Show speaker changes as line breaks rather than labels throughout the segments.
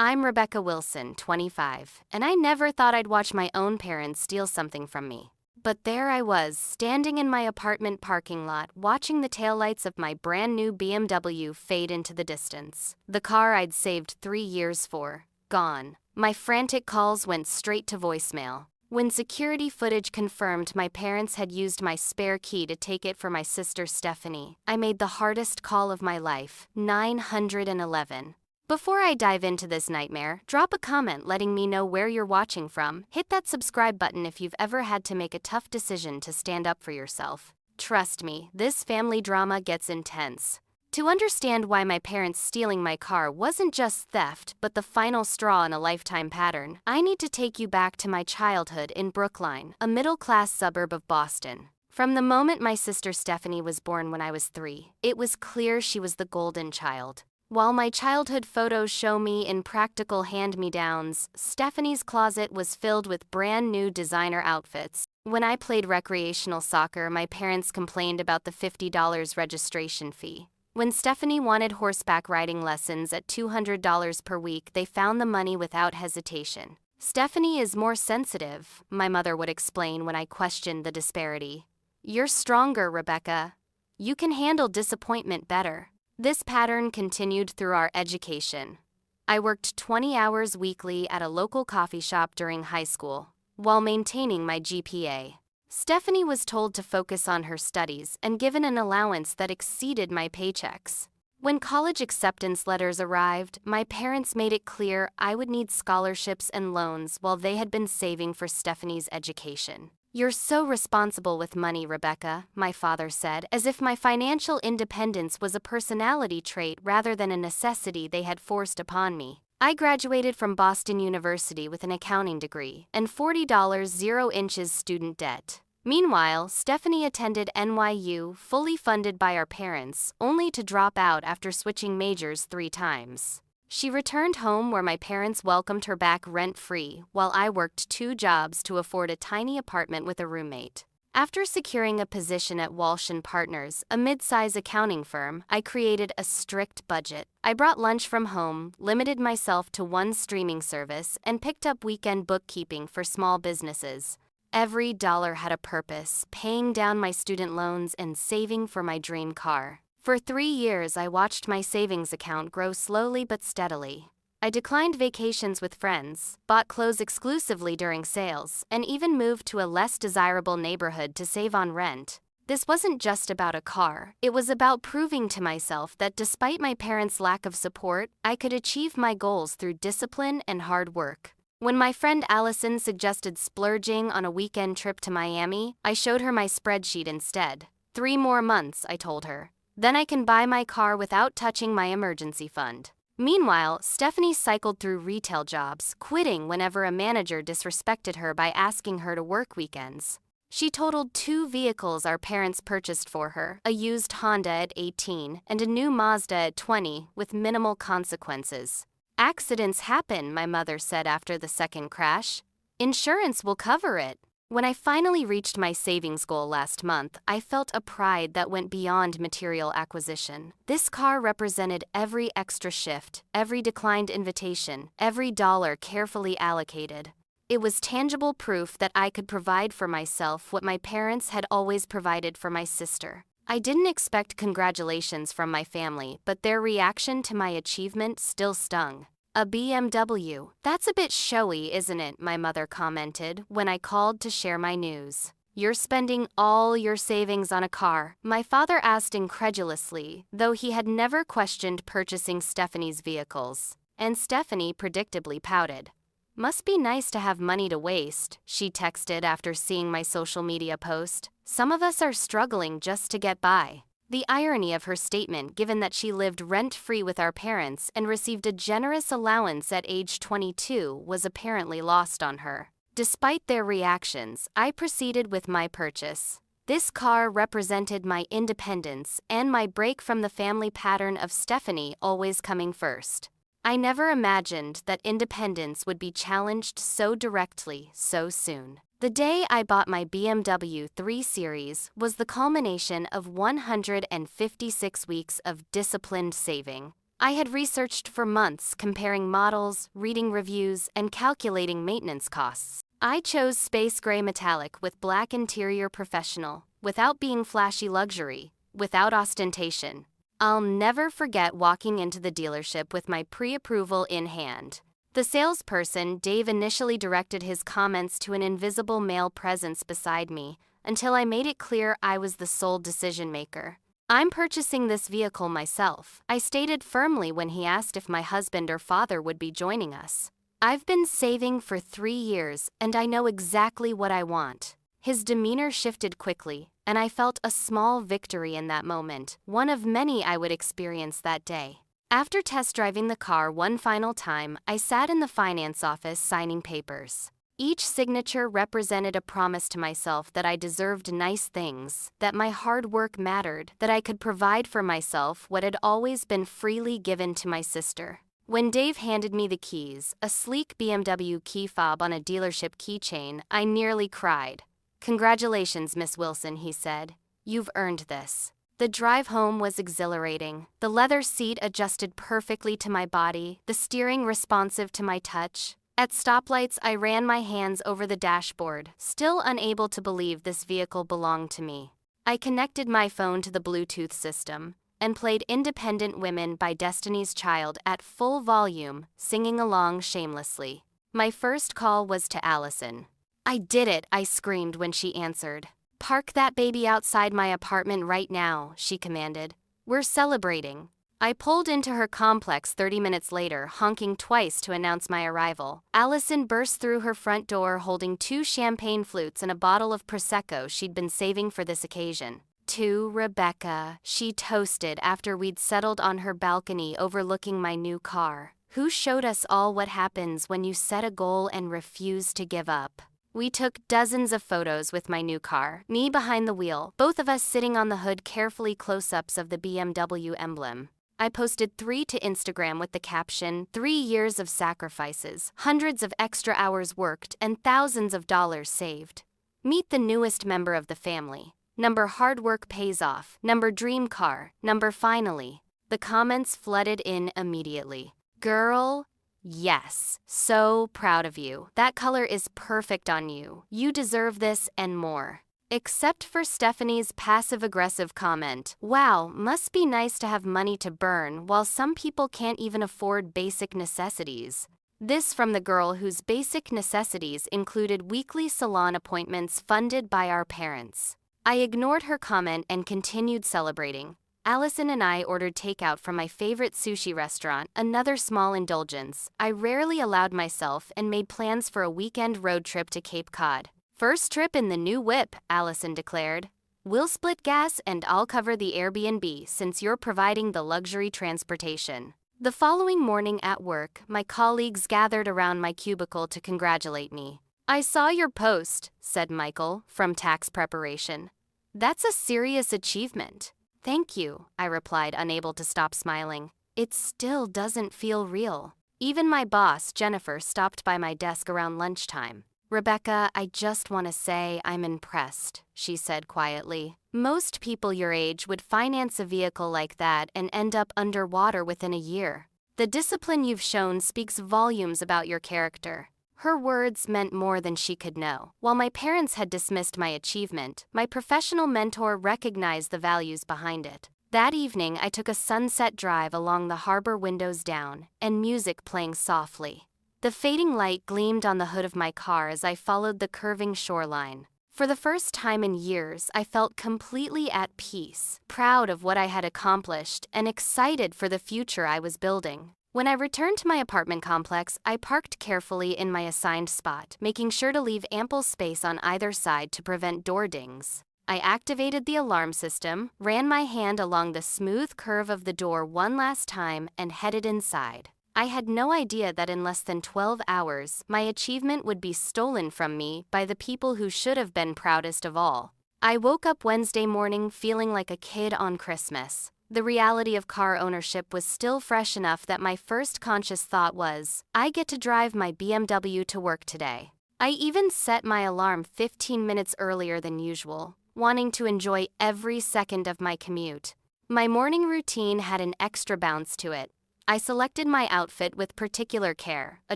I'm Rebecca Wilson, 25, and I never thought I'd watch my own parents steal something from me. But there I was, standing in my apartment parking lot, watching the taillights of my brand new BMW fade into the distance. The car I'd saved 3 years for, gone. My frantic calls went straight to voicemail. When security footage confirmed my parents had used my spare key to take it for my sister Stephanie, I made the hardest call of my life, 911. Before I dive into this nightmare, drop a comment letting me know where you're watching from. Hit that subscribe button if you've ever had to make a tough decision to stand up for yourself. Trust me, this family drama gets intense. To understand why my parents stealing my car wasn't just theft, but the final straw in a lifetime pattern, I need to take you back to my childhood in Brookline, a middle-class suburb of Boston. From the moment my sister Stephanie was born when I was 3, it was clear she was the golden child. While my childhood photos show me in practical hand-me-downs, Stephanie's closet was filled with brand new designer outfits. When I played recreational soccer, my parents complained about the $50 registration fee. When Stephanie wanted horseback riding lessons at $200 per week, they found the money without hesitation. Stephanie is more sensitive, my mother would explain when I questioned the disparity. You're stronger, Rebecca. You can handle disappointment better. This pattern continued through our education. I worked 20 hours weekly at a local coffee shop during high school, while maintaining my GPA. Stephanie was told to focus on her studies and given an allowance that exceeded my paychecks. When college acceptance letters arrived, my parents made it clear I would need scholarships and loans while they had been saving for Stephanie's education. You're so responsible with money, Rebecca, my father said, as if my financial independence was a personality trait rather than a necessity they had forced upon me. I graduated from Boston University with an accounting degree and $40 0 student debt. Meanwhile, Stephanie attended NYU, fully funded by our parents, only to drop out after switching majors 3 times. She returned home where my parents welcomed her back rent-free, while I worked 2 jobs to afford a tiny apartment with a roommate. After securing a position at Walsh & Partners, a mid-size accounting firm, I created a strict budget. I brought lunch from home, limited myself to 1 streaming service, and picked up weekend bookkeeping for small businesses. Every dollar had a purpose, paying down my student loans and saving for my dream car. For 3 years, I watched my savings account grow slowly but steadily. I declined vacations with friends, bought clothes exclusively during sales, and even moved to a less desirable neighborhood to save on rent. This wasn't just about a car, it was about proving to myself that despite my parents' lack of support, I could achieve my goals through discipline and hard work. When my friend Allison suggested splurging on a weekend trip to Miami, I showed her my spreadsheet instead. 3 more months, I told her. Then I can buy my car without touching my emergency fund. Meanwhile, Stephanie cycled through retail jobs, quitting whenever a manager disrespected her by asking her to work weekends. She totaled 2 vehicles our parents purchased for her, a used Honda at 18 and a new Mazda at 20, with minimal consequences. Accidents happen, my mother said after the second crash. Insurance will cover it. When I finally reached my savings goal last month, I felt a pride that went beyond material acquisition. This car represented every extra shift, every declined invitation, every dollar carefully allocated. It was tangible proof that I could provide for myself what my parents had always provided for my sister. I didn't expect congratulations from my family, but their reaction to my achievement still stung. A BMW. That's a bit showy, isn't it? My mother commented when I called to share my news. You're spending all your savings on a car, my father asked incredulously, though he had never questioned purchasing Stephanie's vehicles. And Stephanie predictably pouted. Must be nice to have money to waste, she texted after seeing my social media post. Some of us are struggling just to get by. The irony of her statement, given that she lived rent-free with our parents and received a generous allowance at age 22, was apparently lost on her. Despite their reactions, I proceeded with my purchase. This car represented my independence and my break from the family pattern of Stephanie always coming first. I never imagined that independence would be challenged so directly, so soon. The day I bought my BMW 3 Series was the culmination of 156 weeks of disciplined saving. I had researched for months, comparing models, reading reviews, and calculating maintenance costs. I chose space gray metallic with black interior professional, without being flashy luxury, without ostentation. I'll never forget walking into the dealership with my pre-approval in hand. The salesperson, Dave, initially directed his comments to an invisible male presence beside me, until I made it clear I was the sole decision maker. "I'm purchasing this vehicle myself," I stated firmly when he asked if my husband or father would be joining us. "I've been saving for 3 years, and I know exactly what I want." His demeanor shifted quickly, and I felt a small victory in that moment, one of many I would experience that day. After test driving the car one final time, I sat in the finance office signing papers. Each signature represented a promise to myself that I deserved nice things, that my hard work mattered, that I could provide for myself what had always been freely given to my sister. When Dave handed me the keys, a sleek BMW key fob on a dealership keychain, I nearly cried. "Congratulations, Miss Wilson," he said. "You've earned this." The drive home was exhilarating. The leather seat adjusted perfectly to my body, the steering responsive to my touch. At stoplights, I ran my hands over the dashboard, still unable to believe this vehicle belonged to me. I connected my phone to the Bluetooth system and played Independent Women by Destiny's Child at full volume, singing along shamelessly. My first call was to Allison. "I did it," I screamed when she answered. "Park that baby outside my apartment right now," she commanded. "We're celebrating." I pulled into her complex 30 minutes later, honking twice to announce my arrival. Allison burst through her front door holding 2 champagne flutes and a bottle of Prosecco she'd been saving for this occasion. "To Rebecca," she toasted after we'd settled on her balcony overlooking my new car, "who showed us all what happens when you set a goal and refuse to give up." We took dozens of photos with my new car, me behind the wheel, both of us sitting on the hood, carefully close-ups of the BMW emblem. I posted 3 to Instagram with the caption, "3 years of sacrifices, hundreds of extra hours worked, and thousands of dollars saved. Meet the newest member of the family. Number hard work pays off. Number dream car. Number finally." The comments flooded in immediately. "Girl, yes, so proud of you. That color is perfect on you. You deserve this and more." Except for Stephanie's passive-aggressive comment, "Wow, must be nice to have money to burn while some people can't even afford basic necessities." This from the girl whose basic necessities included weekly salon appointments funded by our parents. I ignored her comment and continued celebrating. Allison and I ordered takeout from my favorite sushi restaurant, another small indulgence I rarely allowed myself, and made plans for a weekend road trip to Cape Cod. "First trip in the new whip," Allison declared. "We'll split gas and I'll cover the Airbnb since you're providing the luxury transportation." The following morning at work, my colleagues gathered around my cubicle to congratulate me. "I saw your post," said Michael, from tax preparation. "That's a serious achievement." "Thank you," I replied, unable to stop smiling. "It still doesn't feel real." Even my boss, Jennifer, stopped by my desk around lunchtime. "Rebecca, I just want to say I'm impressed," she said quietly. "Most people your age would finance a vehicle like that and end up underwater within a year. The discipline you've shown speaks volumes about your character." Her words meant more than she could know. While my parents had dismissed my achievement, my professional mentor recognized the values behind it. That evening, I took a sunset drive along the harbor, windows down, and music playing softly. The fading light gleamed on the hood of my car as I followed the curving shoreline. For the first time in years, I felt completely at peace, proud of what I had accomplished, and excited for the future I was building. When I returned to my apartment complex, I parked carefully in my assigned spot, making sure to leave ample space on either side to prevent door dings. I activated the alarm system, ran my hand along the smooth curve of the door one last time, and headed inside. I had no idea that in less than 12 hours, my achievement would be stolen from me by the people who should have been proudest of all. I woke up Wednesday morning feeling like a kid on Christmas. The reality of car ownership was still fresh enough that my first conscious thought was, I get to drive my BMW to work today. I even set my alarm 15 minutes earlier than usual, wanting to enjoy every second of my commute. My morning routine had an extra bounce to it. I selected my outfit with particular care, a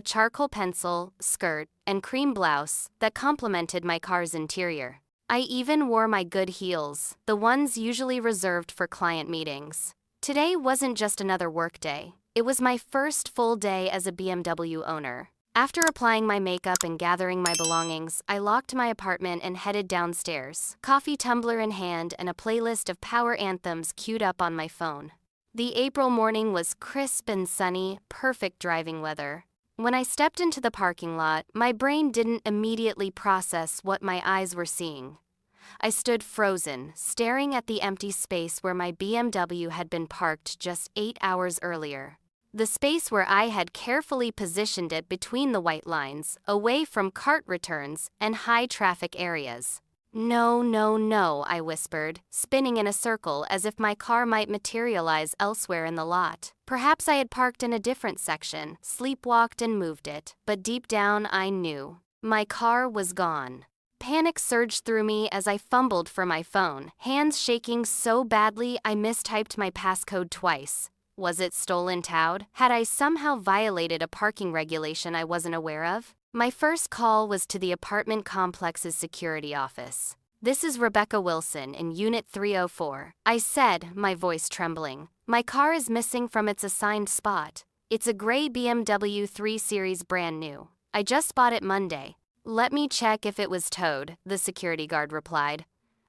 charcoal pencil, skirt, and cream blouse that complemented my car's interior. I even wore my good heels, the ones usually reserved for client meetings. Today wasn't just another work day. It was my first full day as a BMW owner. After applying my makeup and gathering my belongings, I locked my apartment and headed downstairs, coffee tumbler in hand and a playlist of power anthems queued up on my phone. The April morning was crisp and sunny, perfect driving weather. When I stepped into the parking lot, my brain didn't immediately process what my eyes were seeing. I stood frozen, staring at the empty space where my BMW had been parked just 8 hours earlier. The space where I had carefully positioned it between the white lines, away from cart returns and high-traffic areas. "No, no, no," I whispered, spinning in a circle as if my car might materialize elsewhere in the lot. Perhaps I had parked in a different section, sleepwalked and moved it, but deep down I knew. My car was gone. Panic surged through me as I fumbled for my phone, hands shaking so badly I mistyped my passcode twice. Was it stolen towed? Had I somehow violated a parking regulation I wasn't aware of? My first call was to the apartment complex's security office. "This is Rebecca Wilson in Unit 304. I said, my voice trembling. "My car is missing from its assigned spot. It's a gray BMW 3 Series brand new. I just bought it Monday." "Let me check if it was towed," the security guard replied.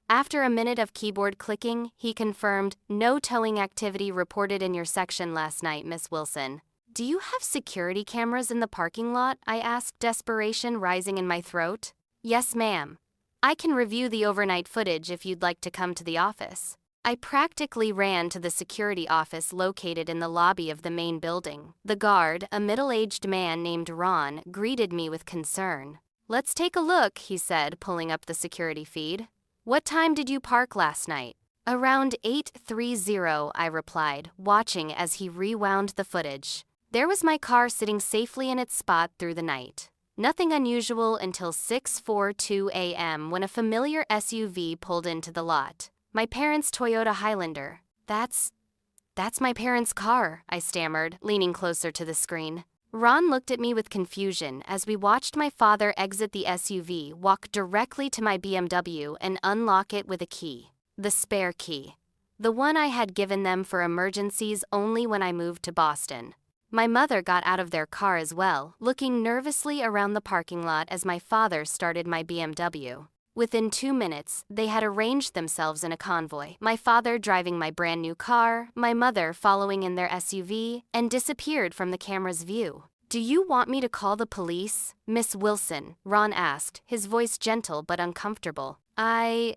After a minute of keyboard clicking, he confirmed, "No towing activity reported in your section last night, Miss Wilson." "Do you have security cameras in the parking lot?" I asked, desperation rising in my throat. "Yes, ma'am. I can review the overnight footage if you'd like to come to the office." I practically ran to the security office located in the lobby of the main building. The guard, a middle-aged man named Ron, greeted me with concern. "Let's take a look," he said, pulling up the security feed. "What time did you park last night?" "Around 8:30, I replied, watching as he rewound the footage. There was my car sitting safely in its spot through the night. Nothing unusual until 6:42 a.m. when a familiar SUV pulled into the lot. My parents' Toyota Highlander. That's my parents' car," I stammered, leaning closer to the screen. Ron looked at me with confusion as we watched my father exit the SUV, walk directly to my BMW, and unlock it with a key. The spare key. The one I had given them for emergencies only when I moved to Boston. My mother got out of their car as well, looking nervously around the parking lot as my father started my BMW. Within 2 minutes, they had arranged themselves in a convoy, my father driving my brand new car, my mother following in their SUV, and disappeared from the camera's view. "Do you want me to call the police, Miss Wilson?" Ron asked, his voice gentle but uncomfortable. I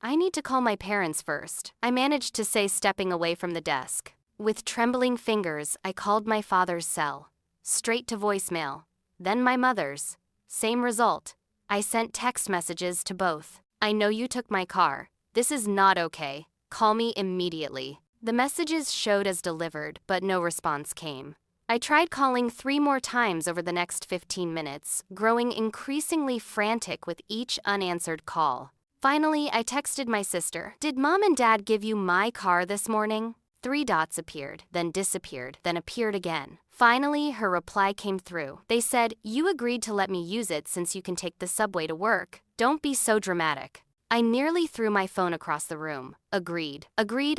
need to call my parents first," I managed to say, stepping away from the desk. With trembling fingers, I called my father's cell. Straight to voicemail. Then my mother's. Same result. I sent text messages to both. "I know you took my car. This is not okay. Call me immediately." The messages showed as delivered, but no response came. I tried calling 3 more times over the next 15 minutes, growing increasingly frantic with each unanswered call. Finally, I texted my sister, "Did Mom and Dad give you my car this morning?" 3 dots appeared, then disappeared, then appeared again. Finally, her reply came through. They said, "You agreed to let me use it since you can take the subway to work. Don't be so dramatic." I nearly threw my phone across the room. Agreed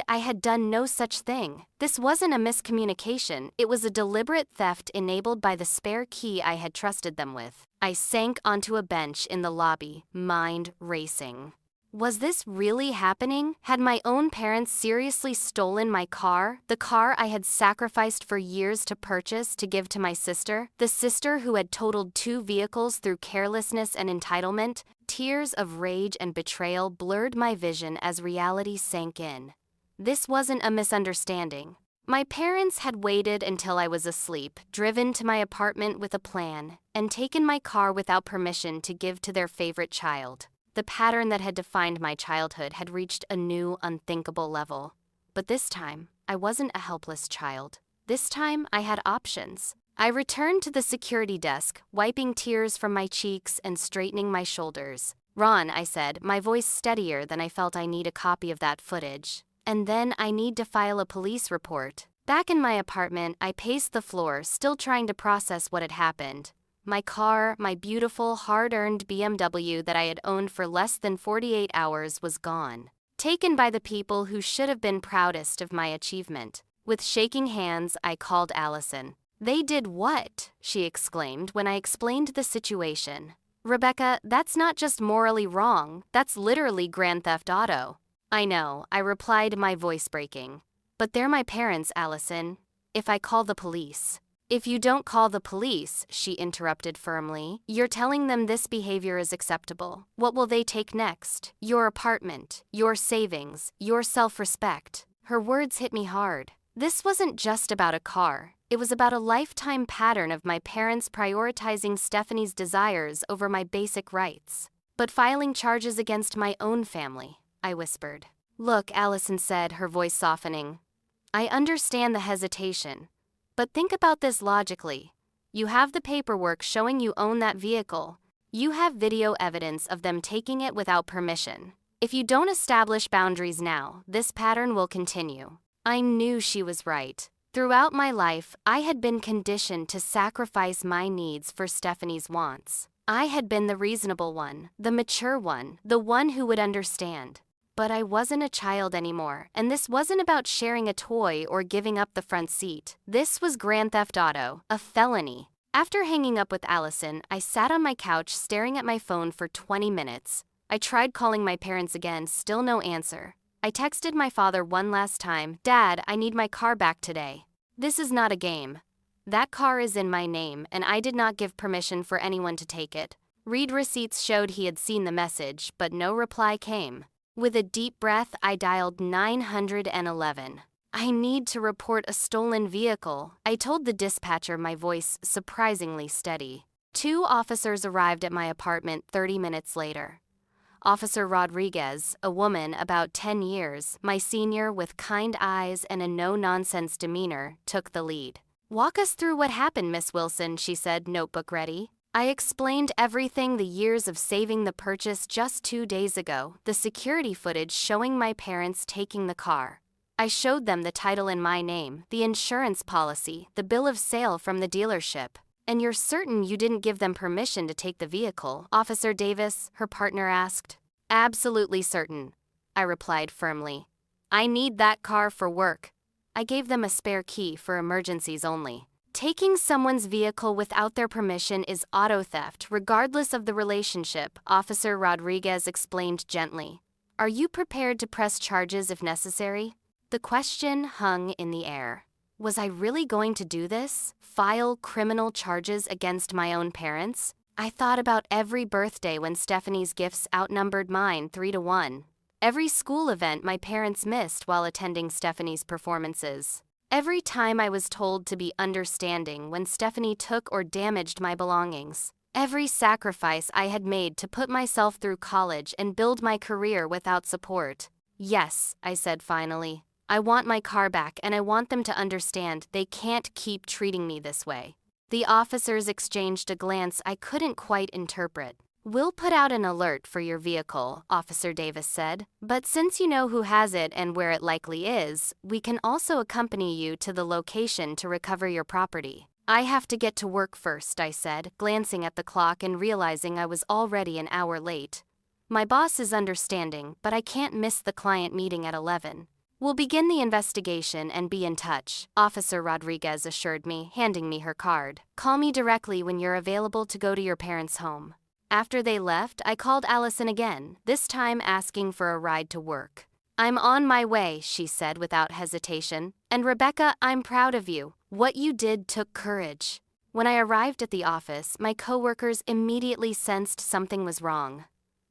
I had done no such thing. This wasn't a miscommunication, it was a deliberate theft enabled by the spare key I had trusted them with. I sank onto a bench in the lobby, mind racing. Was this really happening? Had my own parents seriously stolen my car? The car I had sacrificed for years to purchase to give to my sister? The sister who had totaled 2 vehicles through carelessness and entitlement? Tears of rage and betrayal blurred my vision as reality sank in. This wasn't a misunderstanding. My parents had waited until I was asleep, driven to my apartment with a plan, and taken my car without permission to give to their favorite child. The pattern that had defined my childhood had reached a new, unthinkable level. But this time, I wasn't a helpless child. This time, I had options. I returned to the security desk, wiping tears from my cheeks and straightening my shoulders. "Ron," I said, my voice steadier than I felt. "I need a copy of that footage. And then I need to file a police report." Back in my apartment, I paced the floor, still trying to process what had happened. My car, my beautiful, hard-earned BMW that I had owned for less than 48 hours, was gone. Taken by the people who should have been proudest of my achievement. With shaking hands, I called Allison. "They did what?" she exclaimed when I explained the situation. "Rebecca, that's not just morally wrong, that's literally grand theft auto." "I know," I replied, my voice breaking. "But they're my parents, Allison. If I call the police..." "If you don't call the police," she interrupted firmly, "you're telling them this behavior is acceptable. What will they take next? Your apartment, your savings, your self-respect." Her words hit me hard. This wasn't just about a car. It was about a lifetime pattern of my parents prioritizing Stephanie's desires over my basic rights. "But filing charges against my own family," I whispered. "Look," Allison said, her voice softening. "I understand the hesitation. But think about this logically. You have the paperwork showing you own that vehicle. You have video evidence of them taking it without permission. If you don't establish boundaries now, this pattern will continue." I knew she was right. Throughout my life, I had been conditioned to sacrifice my needs for Stephanie's wants. I had been the reasonable one, the mature one, the one who would understand. But I wasn't a child anymore, and this wasn't about sharing a toy or giving up the front seat. This was grand theft auto, a felony. After hanging up with Allison, I sat on my couch staring at my phone for 20 minutes. I tried calling my parents again, still no answer. I texted my father one last time, "Dad, I need my car back today. This is not a game. That car is in my name, and I did not give permission for anyone to take it." Read receipts showed he had seen the message, but no reply came. With a deep breath, I dialed 911. "I need to report a stolen vehicle," I told the dispatcher, my voice surprisingly steady. 2 officers arrived at my apartment 30 minutes later. Officer Rodriguez, a woman about 10 years, my senior with kind eyes and a no-nonsense demeanor, took the lead. "Walk us through what happened, Miss Wilson," she said, notebook ready. I explained everything, the years of saving the purchase just 2 days ago, the security footage showing my parents taking the car. I showed them the title in my name, the insurance policy, the bill of sale from the dealership. "And you're certain you didn't give them permission to take the vehicle?" Officer Davis, her partner, asked. "Absolutely certain," I replied firmly. "I need that car for work." I gave them a spare key for emergencies only. "Taking someone's vehicle without their permission is auto theft, regardless of the relationship," Officer Rodriguez explained gently. "Are you prepared to press charges if necessary?" The question hung in the air. Was I really going to do this? File criminal charges against my own parents? I thought about every birthday when Stephanie's gifts outnumbered mine 3-1. Every school event my parents missed while attending Stephanie's performances. Every time I was told to be understanding when Stephanie took or damaged my belongings. Every sacrifice I had made to put myself through college and build my career without support. "Yes," I said finally. "I want my car back, and I want them to understand they can't keep treating me this way." The officers exchanged a glance I couldn't quite interpret. "We'll put out an alert for your vehicle," Officer Davis said. "But since you know who has it and where it likely is, we can also accompany you to the location to recover your property." "I have to get to work first," I said, glancing at the clock and realizing I was already an hour late. "My boss is understanding, but I can't miss the client meeting at 11. "We'll begin the investigation and be in touch," Officer Rodriguez assured me, handing me her card. "Call me directly when you're available to go to your parents' home." After they left, I called Allison again, this time asking for a ride to work. "I'm on my way," she said without hesitation. "And Rebecca, I'm proud of you. What you did took courage." When I arrived at the office, my coworkers immediately sensed something was wrong.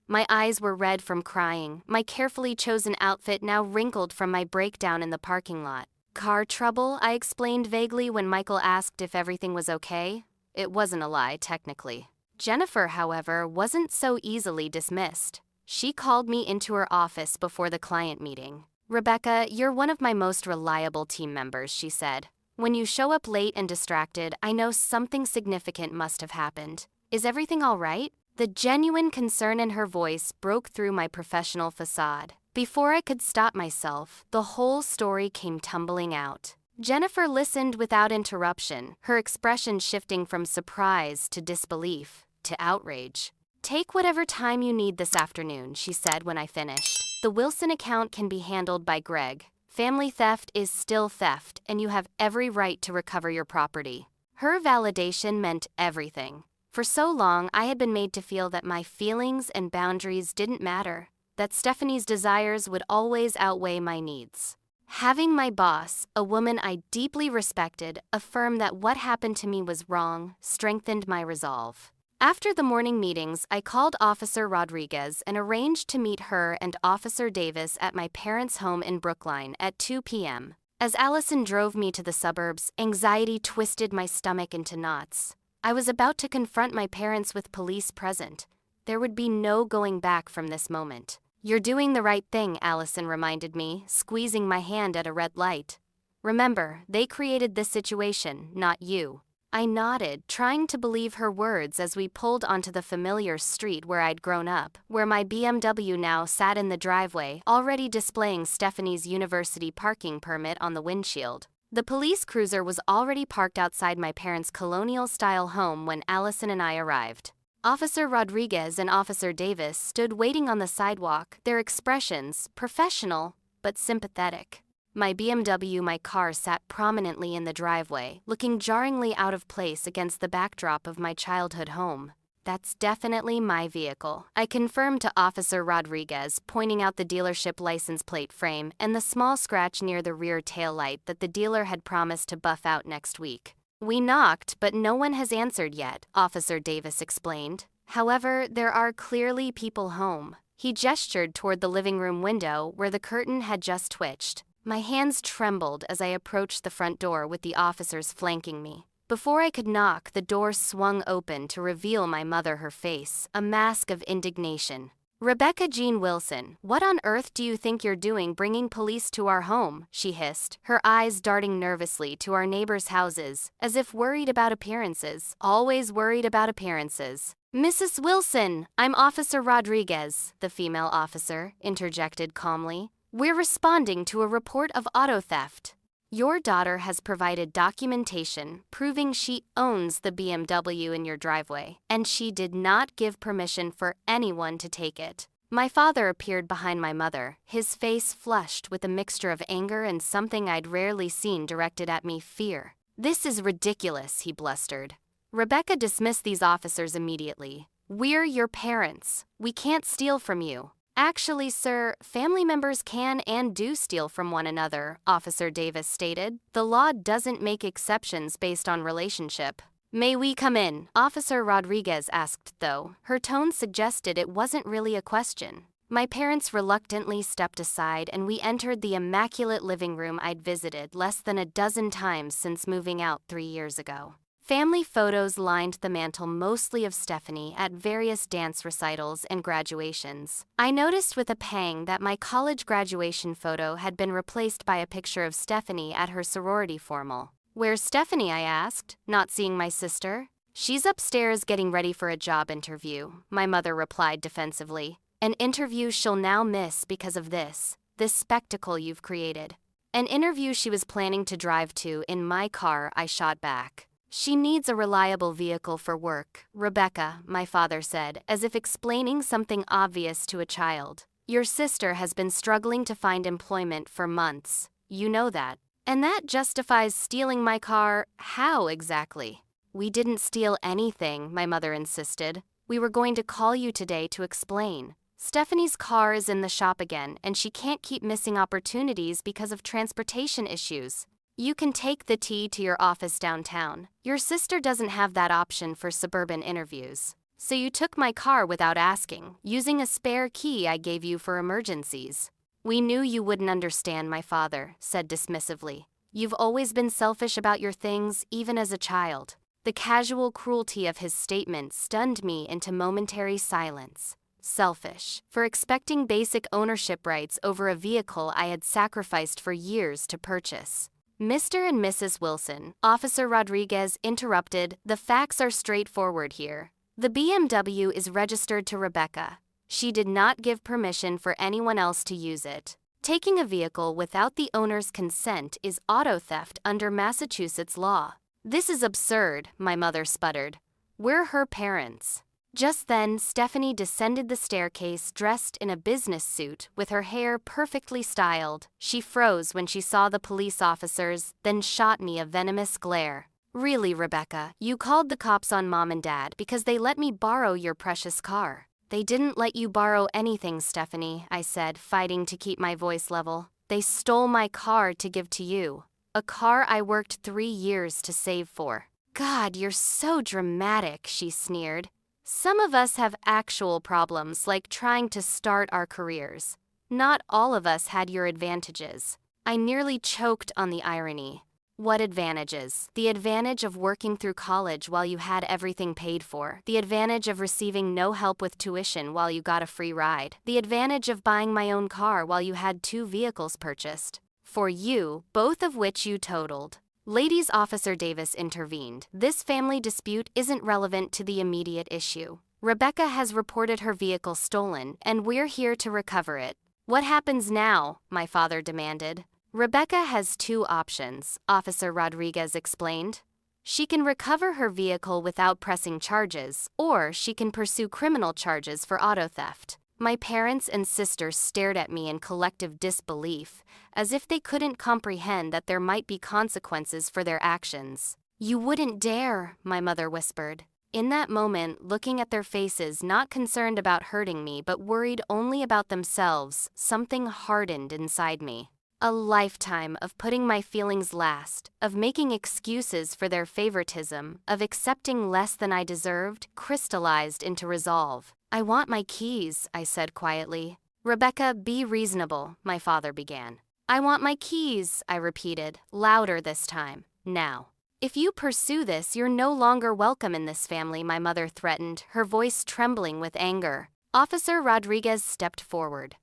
My eyes were red from crying, my carefully chosen outfit now wrinkled from my breakdown in the parking lot. "Car trouble?" I explained vaguely when Michael asked if everything was okay. It wasn't a lie, technically. Jennifer, however, wasn't so easily dismissed. She called me into her office before the client meeting. "Rebecca, you're one of my most reliable team members," she said. "When you show up late and distracted, I know something significant must have happened. Is everything all right?" The genuine concern in her voice broke through my professional facade. Before I could stop myself, the whole story came tumbling out. Jennifer listened without interruption, her expression shifting from surprise to disbelief to outrage. "Take whatever time you need this afternoon," she said when I finished. "The Wilson account can be handled by Greg. Family theft is still theft, and you have every right to recover your property." Her validation meant everything. For so long, I had been made to feel that my feelings and boundaries didn't matter, that Stephanie's desires would always outweigh my needs. Having my boss, a woman I deeply respected, affirm that what happened to me was wrong strengthened my resolve. After the morning meetings, I called Officer Rodriguez and arranged to meet her and Officer Davis at my parents' home in Brookline at 2 p.m. As Allison drove me to the suburbs, anxiety twisted my stomach into knots. I was about to confront my parents with police present. There would be no going back from this moment. "You're doing the right thing," Allison reminded me, squeezing my hand at a red light. "Remember, they created this situation, not you." I nodded, trying to believe her words as we pulled onto the familiar street where I'd grown up, where my BMW now sat in the driveway, already displaying Stephanie's university parking permit on the windshield. The police cruiser was already parked outside my parents' colonial-style home when Allison and I arrived. Officer Rodriguez and Officer Davis stood waiting on the sidewalk, their expressions professional but sympathetic. My BMW, my car, sat prominently in the driveway, looking jarringly out of place against the backdrop of my childhood home. "That's definitely my vehicle," I confirmed to Officer Rodriguez, pointing out the dealership license plate frame and the small scratch near the rear taillight that the dealer had promised to buff out next week. "We knocked, but no one has answered yet," Officer Davis explained. "However, there are clearly people home." He gestured toward the living room window where the curtain had just twitched. My hands trembled as I approached the front door with the officers flanking me. Before I could knock, the door swung open to reveal my mother, her face, a mask of indignation. "Rebecca Jean Wilson, what on earth do you think you're doing bringing police to our home?" she hissed, her eyes darting nervously to our neighbors' houses, as if worried about appearances, always worried about appearances. "Mrs. Wilson, I'm Officer Rodriguez," the female officer interjected calmly. "We're responding to a report of auto theft. Your daughter has provided documentation proving she owns the BMW in your driveway, and she did not give permission for anyone to take it." My father appeared behind my mother, his face flushed with a mixture of anger and something I'd rarely seen directed at me, fear. "This is ridiculous," he blustered. Rebecca dismissed these officers immediately. "We're your parents. We can't steal from you." "Actually, sir, family members can and do steal from one another," Officer Davis stated. "The law doesn't make exceptions based on relationship." "May we come in?" Officer Rodriguez asked, though. Her tone suggested it wasn't really a question. My parents reluctantly stepped aside and we entered the immaculate living room I'd visited less than a dozen times since moving out 3 years ago. Family photos lined the mantel, mostly of Stephanie at various dance recitals and graduations. I noticed with a pang that my college graduation photo had been replaced by a picture of Stephanie at her sorority formal. "Where's Stephanie?" I asked, not seeing my sister. "She's upstairs getting ready for a job interview," my mother replied defensively. "An interview she'll now miss because of this spectacle you've created." An interview she was planning to drive to in my car, I shot back. "She needs a reliable vehicle for work, Rebecca," my father said, as if explaining something obvious to a child. "Your sister has been struggling to find employment for months. You know that. And that justifies stealing my car. How exactly?" "We didn't steal anything," my mother insisted. "We were going to call you today to explain. Stephanie's car is in the shop again, and she can't keep missing opportunities because of transportation issues. You can take the T to your office downtown. Your sister doesn't have that option for suburban interviews. So you took my car without asking, using a spare key I gave you for emergencies." "We knew you wouldn't understand," my father said dismissively. "You've always been selfish about your things, even as a child." The casual cruelty of his statement stunned me into momentary silence. Selfish, for expecting basic ownership rights over a vehicle I had sacrificed for years to purchase. "Mr. and Mrs. Wilson," Officer Rodriguez interrupted, "the facts are straightforward here. The BMW is registered to Rebecca. She did not give permission for anyone else to use it. Taking a vehicle without the owner's consent is auto theft under Massachusetts law. This is absurd, my mother sputtered. We're her parents. Just then, Stephanie descended the staircase dressed in a business suit with her hair perfectly styled. She froze when she saw the police officers, then shot me a venomous glare. Really, Rebecca, you called the cops on Mom and Dad because they let me borrow your precious car. They didn't let you borrow anything, Stephanie, I said, fighting to keep my voice level. They stole my car to give to you. A car I worked 3 years to save for. God, you're so dramatic, she sneered. Some of us have actual problems, like trying to start our careers. Not all of us had your advantages. I nearly choked on the irony. What advantages? The advantage of working through college while you had everything paid for. The advantage of receiving no help with tuition while you got a free ride. The advantage of buying my own car while you had 2 vehicles purchased. For you, both of which you totaled. Ladies Officer Davis intervened. This family dispute isn't relevant to the immediate issue. Rebecca has reported her vehicle stolen, and we're here to recover it. What happens now? My father demanded. Rebecca has 2 options, Officer Rodriguez explained. She can recover her vehicle without pressing charges, or she can pursue criminal charges for auto theft. My parents and sisters stared at me in collective disbelief, as if they couldn't comprehend that there might be consequences for their actions. You wouldn't dare, my mother whispered. In that moment, looking at their faces, not concerned about hurting me, but worried only about themselves, something hardened inside me. A lifetime of putting my feelings last, of making excuses for their favoritism, of accepting less than I deserved, crystallized into resolve. I want my keys, I said quietly. Rebecca, be reasonable, my father began. I want my keys, I repeated, louder this time. Now. If you pursue this, you're no longer welcome in this family, my mother threatened, her voice trembling with anger. Officer Rodriguez stepped forward.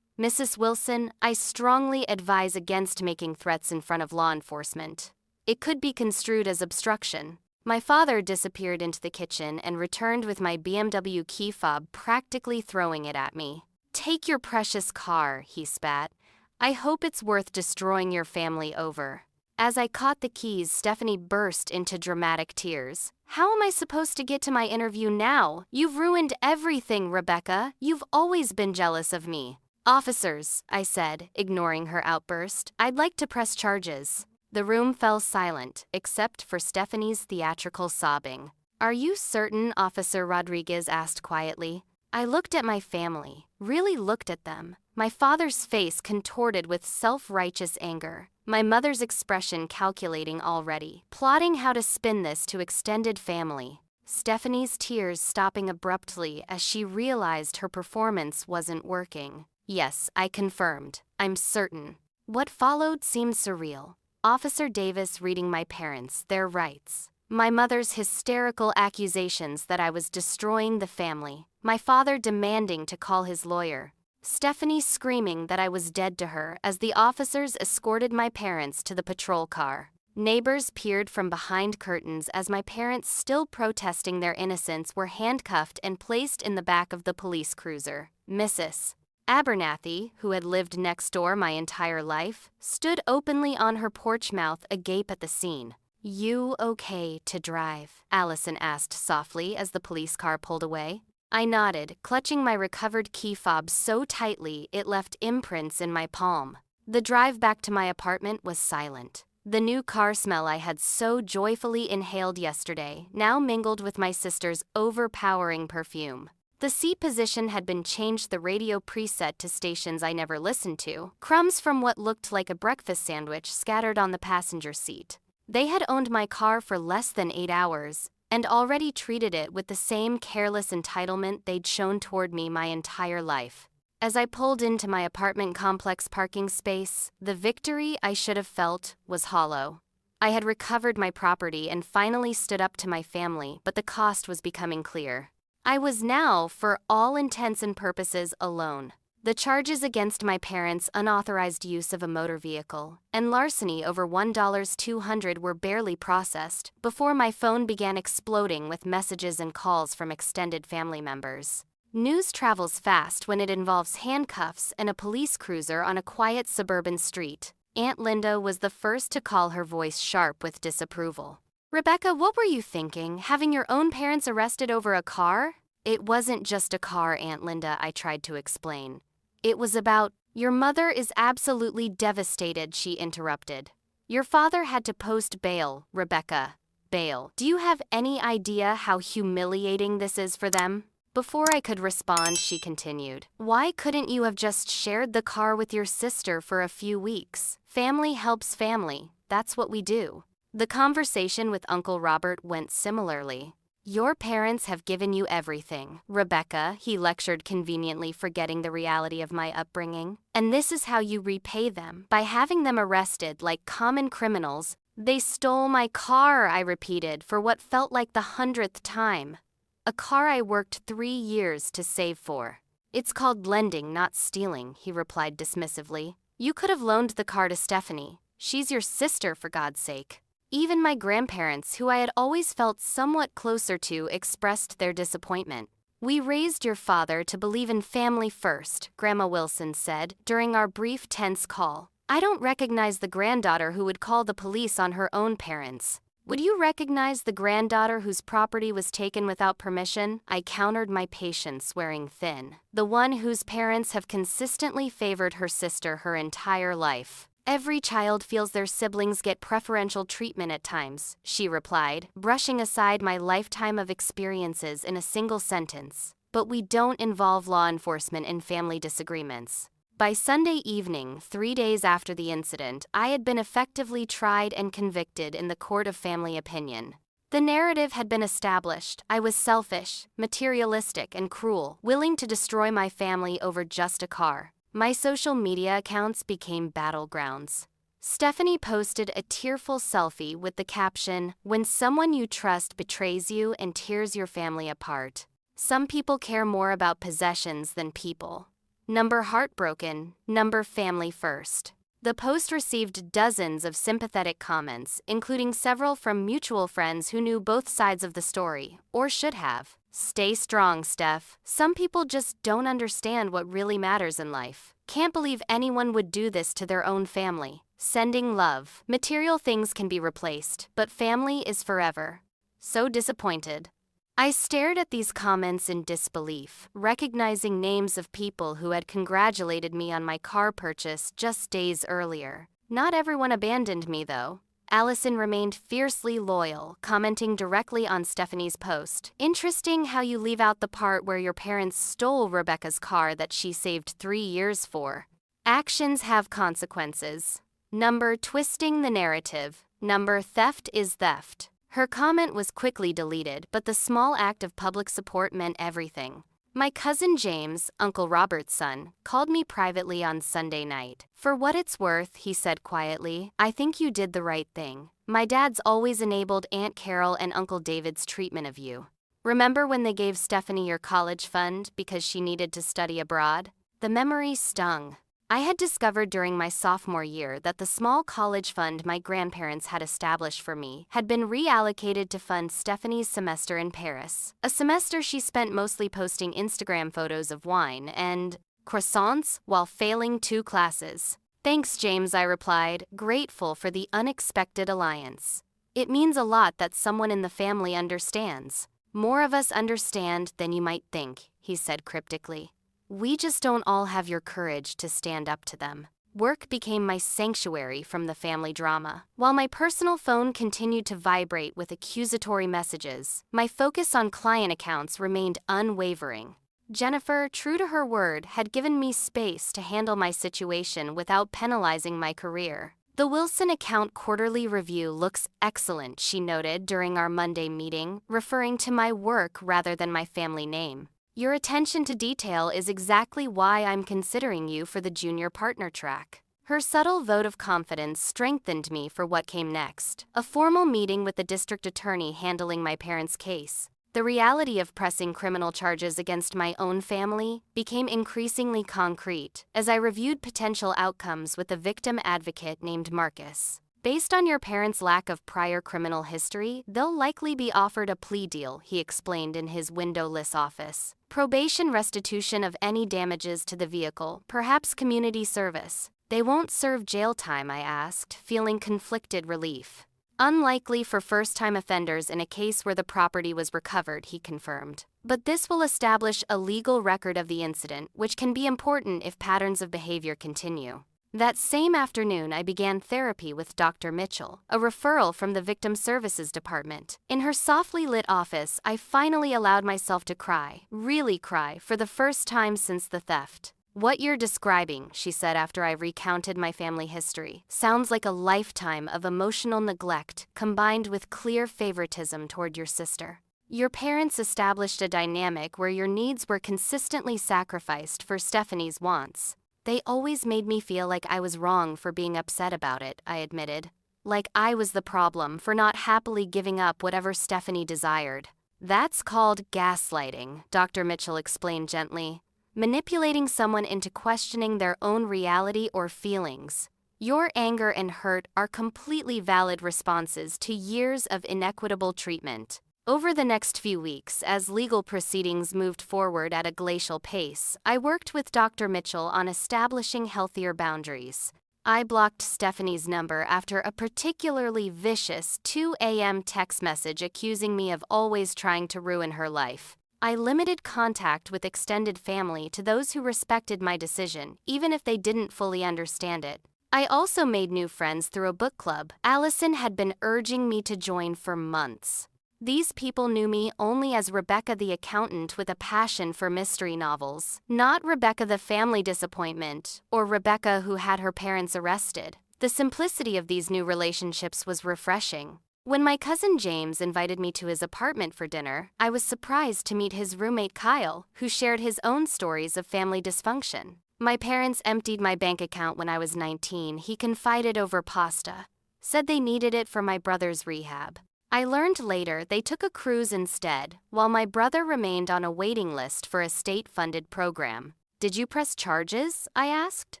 Mrs. Wilson, I strongly advise against making threats in front of law enforcement. It could be construed as obstruction. My father disappeared into the kitchen and returned with my BMW key fob, practically throwing it at me. Take your precious car, he spat. I hope it's worth destroying your family over. As I caught the keys, Stephanie burst into dramatic tears. How am I supposed to get to my interview now? You've ruined everything, Rebecca. You've always been jealous of me. Officers, I said, ignoring her outburst, I'd like to press charges. The room fell silent, except for Stephanie's theatrical sobbing. Are you certain? Officer Rodriguez asked quietly. I looked at my family, really looked at them. My father's face contorted with self-righteous anger. My mother's expression calculating already, plotting how to spin this to extended family. Stephanie's tears stopping abruptly as she realized her performance wasn't working. Yes, I confirmed. I'm certain. What followed seemed surreal. Officer Davis reading my parents their rights. My mother's hysterical accusations that I was destroying the family. My father demanding to call his lawyer. Stephanie screaming that I was dead to her as the officers escorted my parents to the patrol car. Neighbors peered from behind curtains as my parents, still protesting their innocence, were handcuffed and placed in the back of the police cruiser. Mrs. Abernathy, who had lived next door my entire life, stood openly on her porch, mouth agape at the scene. You okay to drive? Allison asked softly as the police car pulled away. I nodded, clutching my recovered key fob so tightly it left imprints in my palm. The drive back to my apartment was silent. The new car smell I had so joyfully inhaled yesterday now mingled with my sister's overpowering perfume. The seat position had been changed, the radio preset to stations I never listened to, crumbs from what looked like a breakfast sandwich scattered on the passenger seat. They had owned my car for less than 8 hours, and already treated it with the same careless entitlement they'd shown toward me my entire life. As I pulled into my apartment complex parking space, the victory I should have felt was hollow. I had recovered my property and finally stood up to my family, but the cost was becoming clear. I was now, for all intents and purposes, alone. The charges against my parents' unauthorized use of a motor vehicle and larceny over $1,200 were barely processed before my phone began exploding with messages and calls from extended family members. News travels fast when it involves handcuffs and a police cruiser on a quiet suburban street. Aunt Linda was the first to call, her voice sharp with disapproval. "Rebecca, what were you thinking, having your own parents arrested over a car?" "It wasn't just a car, Aunt Linda," I tried to explain. "It was about—" "Your mother is absolutely devastated," she interrupted. "Your father had to post bail, Rebecca. Bail. Do you have any idea how humiliating this is for them?" Before I could respond, she continued, "Why couldn't you have just shared the car with your sister for a few weeks? Family helps family. That's what we do." The conversation with Uncle Robert went similarly. "Your parents have given you everything, Rebecca," he lectured, conveniently forgetting the reality of my upbringing. "And this is how you repay them, by having them arrested like common criminals." "They stole my car," I repeated for what felt like the 100th time. "A car I worked 3 years to save for." "It's called lending, not stealing," he replied dismissively. "You could have loaned the car to Stephanie. She's your sister, for God's sake." Even my grandparents, who I had always felt somewhat closer to, expressed their disappointment. "We raised your father to believe in family first," Grandma Wilson said during our brief, tense call. "I don't recognize the granddaughter who would call the police on her own parents." "Would you recognize the granddaughter whose property was taken without permission?" I countered, my patience wearing thin. "The one whose parents have consistently favored her sister her entire life." "Every child feels their siblings get preferential treatment at times," she replied, brushing aside my lifetime of experiences in a single sentence. "But we don't involve law enforcement in family disagreements." By Sunday evening, 3 days after the incident, I had been effectively tried and convicted in the court of family opinion. The narrative had been established. I was selfish, materialistic, and cruel, willing to destroy my family over just a car. My social media accounts became battlegrounds. Stephanie posted a tearful selfie with the caption, "When someone you trust betrays you and tears your family apart. Some people care more about possessions than people. Number heartbroken, number family first." The post received dozens of sympathetic comments, including several from mutual friends who knew both sides of the story, or should have. "Stay strong, Steph. Some people just don't understand what really matters in life. Can't believe anyone would do this to their own family. Sending love. Material things can be replaced, but family is forever. So disappointed." I stared at these comments in disbelief, recognizing names of people who had congratulated me on my car purchase just days earlier. Not everyone abandoned me, though. Allison remained fiercely loyal, commenting directly on Stephanie's post. "Interesting how you leave out the part where your parents stole Rebecca's car that she saved 3 years for. Actions have consequences. Number twisting the narrative. Number theft is theft." Her comment was quickly deleted, but the small act of public support meant everything. My cousin James, Uncle Robert's son, called me privately on Sunday night. "For what it's worth," he said quietly, "I think you did the right thing. My dad's always enabled Aunt Carol and Uncle David's treatment of you. Remember when they gave Stephanie your college fund because she needed to study abroad?" The memory stung. I had discovered during my sophomore year that the small college fund my grandparents had established for me had been reallocated to fund Stephanie's semester in Paris, a semester she spent mostly posting Instagram photos of wine and croissants while failing 2 classes. "Thanks, James," I replied, grateful for the unexpected alliance. "It means a lot that someone in the family understands. More of us understand than you might think," he said cryptically. "We just don't all have your courage to stand up to them." Work became my sanctuary from the family drama. While my personal phone continued to vibrate with accusatory messages, my focus on client accounts remained unwavering. Jennifer, true to her word, had given me space to handle my situation without penalizing my career. "The Wilson account quarterly review looks excellent," she noted during our Monday meeting, referring to my work rather than my family name. "Your attention to detail is exactly why I'm considering you for the junior partner track." Her subtle vote of confidence strengthened me for what came next. A formal meeting with the district attorney handling my parents' case. The reality of pressing criminal charges against my own family became increasingly concrete as I reviewed potential outcomes with a victim advocate named Marcus. Based on your parents' lack of prior criminal history, they'll likely be offered a plea deal, he explained in his windowless office. Probation, restitution of any damages to the vehicle, perhaps community service. They won't serve jail time, I asked, feeling conflicted relief. Unlikely for first-time offenders in a case where the property was recovered, he confirmed. But this will establish a legal record of the incident, which can be important if patterns of behavior continue. That same afternoon, I began therapy with Dr. Mitchell, a referral from the Victim Services Department. In her softly lit office, I finally allowed myself to cry, really cry, for the first time since the theft. What you're describing, she said after I recounted my family history, sounds like a lifetime of emotional neglect combined with clear favoritism toward your sister. Your parents established a dynamic where your needs were consistently sacrificed for Stephanie's wants. They always made me feel like I was wrong for being upset about it, I admitted. Like I was the problem for not happily giving up whatever Stephanie desired. That's called gaslighting, Dr. Mitchell explained gently. Manipulating someone into questioning their own reality or feelings. Your anger and hurt are completely valid responses to years of inequitable treatment. Over the next few weeks, as legal proceedings moved forward at a glacial pace, I worked with Dr. Mitchell on establishing healthier boundaries. I blocked Stephanie's number after a particularly vicious 2 a.m. text message accusing me of always trying to ruin her life. I limited contact with extended family to those who respected my decision, even if they didn't fully understand it. I also made new friends through a book club Allison had been urging me to join for months. These people knew me only as Rebecca the accountant with a passion for mystery novels, not Rebecca the family disappointment, or Rebecca who had her parents arrested. The simplicity of these new relationships was refreshing. When my cousin James invited me to his apartment for dinner, I was surprised to meet his roommate Kyle, who shared his own stories of family dysfunction. My parents emptied my bank account when I was 19, he confided over pasta. Said they needed it for my brother's rehab. I learned later they took a cruise instead, while my brother remained on a waiting list for a state-funded program. Did you press charges? I asked.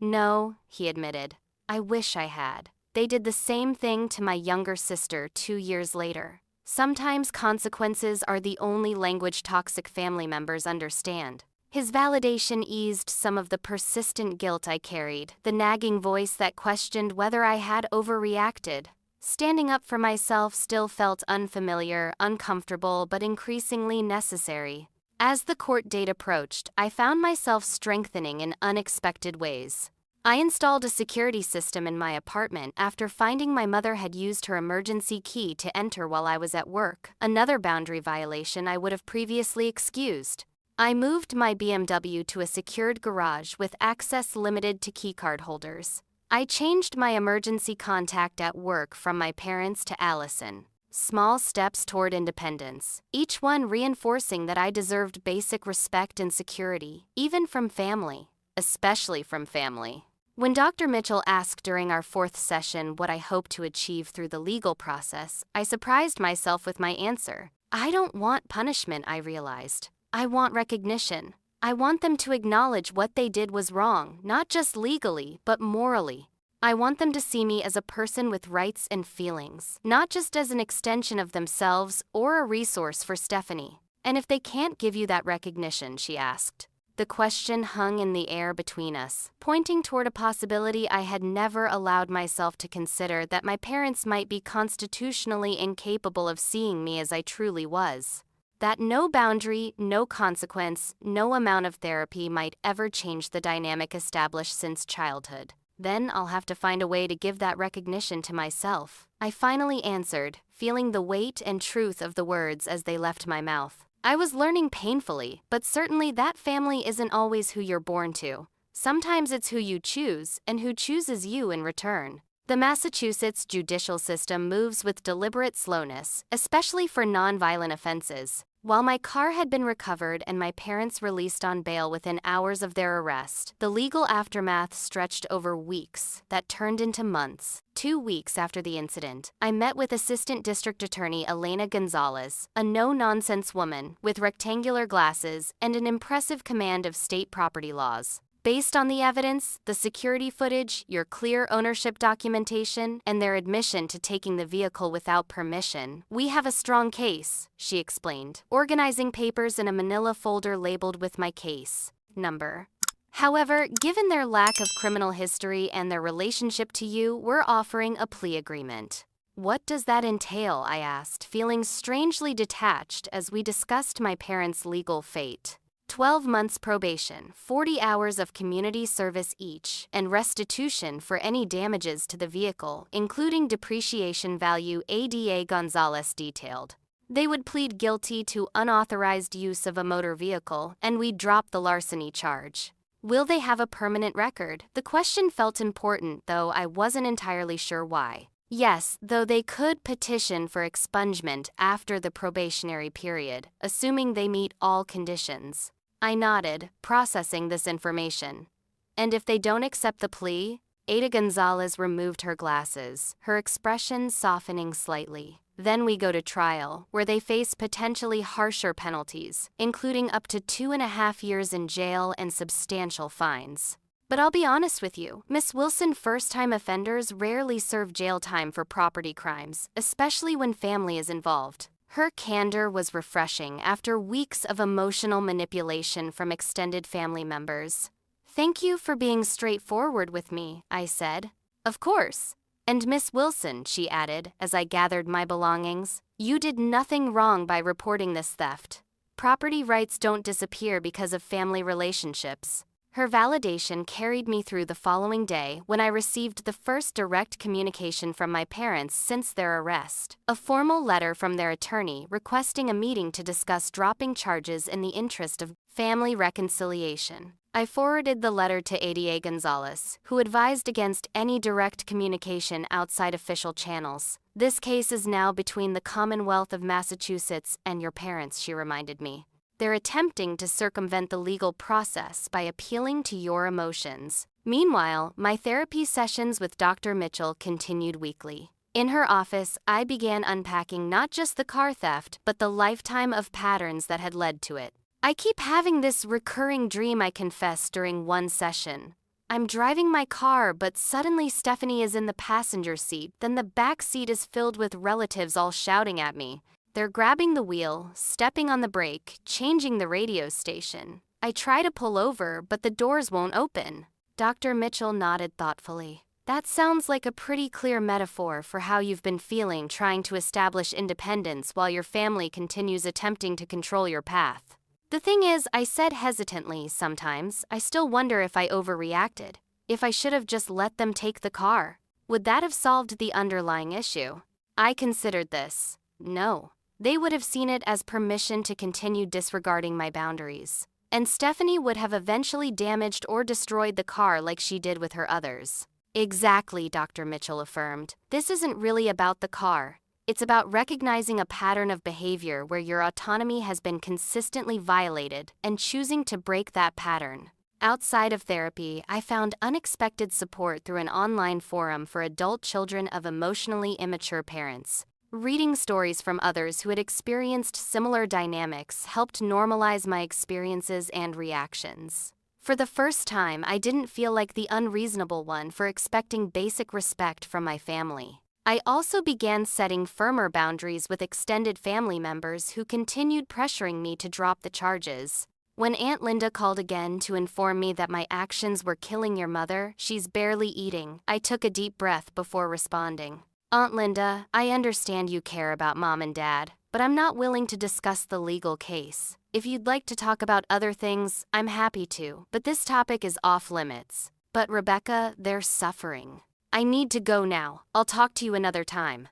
No, he admitted. I wish I had. They did the same thing to my younger sister 2 years later. Sometimes consequences are the only language toxic family members understand. His validation eased some of the persistent guilt I carried, the nagging voice that questioned whether I had overreacted. Standing up for myself still felt unfamiliar, uncomfortable, but increasingly necessary. As the court date approached, I found myself strengthening in unexpected ways. I installed a security system in my apartment after finding my mother had used her emergency key to enter while I was at work, another boundary violation I would have previously excused. I moved my BMW to a secured garage with access limited to keycard holders. I changed my emergency contact at work from my parents to Allison. Small steps toward independence, each one reinforcing that I deserved basic respect and security, even from family, especially from family. When Dr. Mitchell asked during our 4th session what I hoped to achieve through the legal process, I surprised myself with my answer. I don't want punishment, I realized. I want recognition. I want them to acknowledge what they did was wrong, not just legally, but morally. I want them to see me as a person with rights and feelings, not just as an extension of themselves or a resource for Stephanie. And if they can't give you that recognition, she asked. The question hung in the air between us, pointing toward a possibility I had never allowed myself to consider, that my parents might be constitutionally incapable of seeing me as I truly was. That no boundary, no consequence, no amount of therapy might ever change the dynamic established since childhood. Then I'll have to find a way to give that recognition to myself. I finally answered, feeling the weight and truth of the words as they left my mouth. I was learning painfully, but certainly that family isn't always who you're born to. Sometimes it's who you choose, and who chooses you in return. The Massachusetts judicial system moves with deliberate slowness, especially for nonviolent offenses. While my car had been recovered and my parents released on bail within hours of their arrest, the legal aftermath stretched over weeks that turned into months. 2 weeks after the incident, I met with Assistant District Attorney Elena Gonzalez, a no-nonsense woman with rectangular glasses and an impressive command of state property laws. Based on the evidence, the security footage, your clear ownership documentation, and their admission to taking the vehicle without permission, we have a strong case, she explained, organizing papers in a manila folder labeled with my case number. However, given their lack of criminal history and their relationship to you, we're offering a plea agreement. What does that entail? I asked, feeling strangely detached as we discussed my parents' legal fate. 12 months probation, 40 hours of community service each, and restitution for any damages to the vehicle, including depreciation value, ADA Gonzalez detailed. They would plead guilty to unauthorized use of a motor vehicle, and we'd drop the larceny charge. Will they have a permanent record? The question felt important, though I wasn't entirely sure why. Yes, though they could petition for expungement after the probationary period, assuming they meet all conditions. I nodded, processing this information. And if they don't accept the plea? Ada Gonzalez removed her glasses, her expression softening slightly. Then we go to trial, where they face potentially harsher penalties, including up to 2.5 years in jail and substantial fines. But I'll be honest with you, Miss Wilson, first-time offenders rarely serve jail time for property crimes, especially when family is involved. Her candor was refreshing after weeks of emotional manipulation from extended family members. Thank you for being straightforward with me, I said. Of course. And Miss Wilson, she added, as I gathered my belongings, you did nothing wrong by reporting this theft. Property rights don't disappear because of family relationships. Her validation carried me through the following day when I received the first direct communication from my parents since their arrest, a formal letter from their attorney requesting a meeting to discuss dropping charges in the interest of family reconciliation. I forwarded the letter to Ada Gonzalez, who advised against any direct communication outside official channels. This case is now between the Commonwealth of Massachusetts and your parents, she reminded me. They're attempting to circumvent the legal process by appealing to your emotions. Meanwhile, my therapy sessions with Dr. Mitchell continued weekly. In her office, I began unpacking not just the car theft, but the lifetime of patterns that had led to it. I keep having this recurring dream, I confessed during one session. I'm driving my car, but suddenly Stephanie is in the passenger seat, then the back seat is filled with relatives all shouting at me. They're grabbing the wheel, stepping on the brake, changing the radio station. I try to pull over, but the doors won't open. Dr. Mitchell nodded thoughtfully. That sounds like a pretty clear metaphor for how you've been feeling trying to establish independence while your family continues attempting to control your path. The thing is, I said hesitantly sometimes, I still wonder if I overreacted. If I should have just let them take the car. Would that have solved the underlying issue? I considered this. No. They would have seen it as permission to continue disregarding my boundaries. And Stephanie would have eventually damaged or destroyed the car like she did with her others. Exactly, Dr. Mitchell affirmed. This isn't really about the car. It's about recognizing a pattern of behavior where your autonomy has been consistently violated and choosing to break that pattern. Outside of therapy, I found unexpected support through an online forum for adult children of emotionally immature parents. Reading stories from others who had experienced similar dynamics helped normalize my experiences and reactions. For the first time, I didn't feel like the unreasonable one for expecting basic respect from my family. I also began setting firmer boundaries with extended family members who continued pressuring me to drop the charges. When Aunt Linda called again to inform me that my actions were killing your mother, she's barely eating, I took a deep breath before responding. Aunt Linda, I understand you care about Mom and Dad, but I'm not willing to discuss the legal case. If you'd like to talk about other things, I'm happy to, but this topic is off limits. But Rebecca, they're suffering. I need to go now. I'll talk to you another time.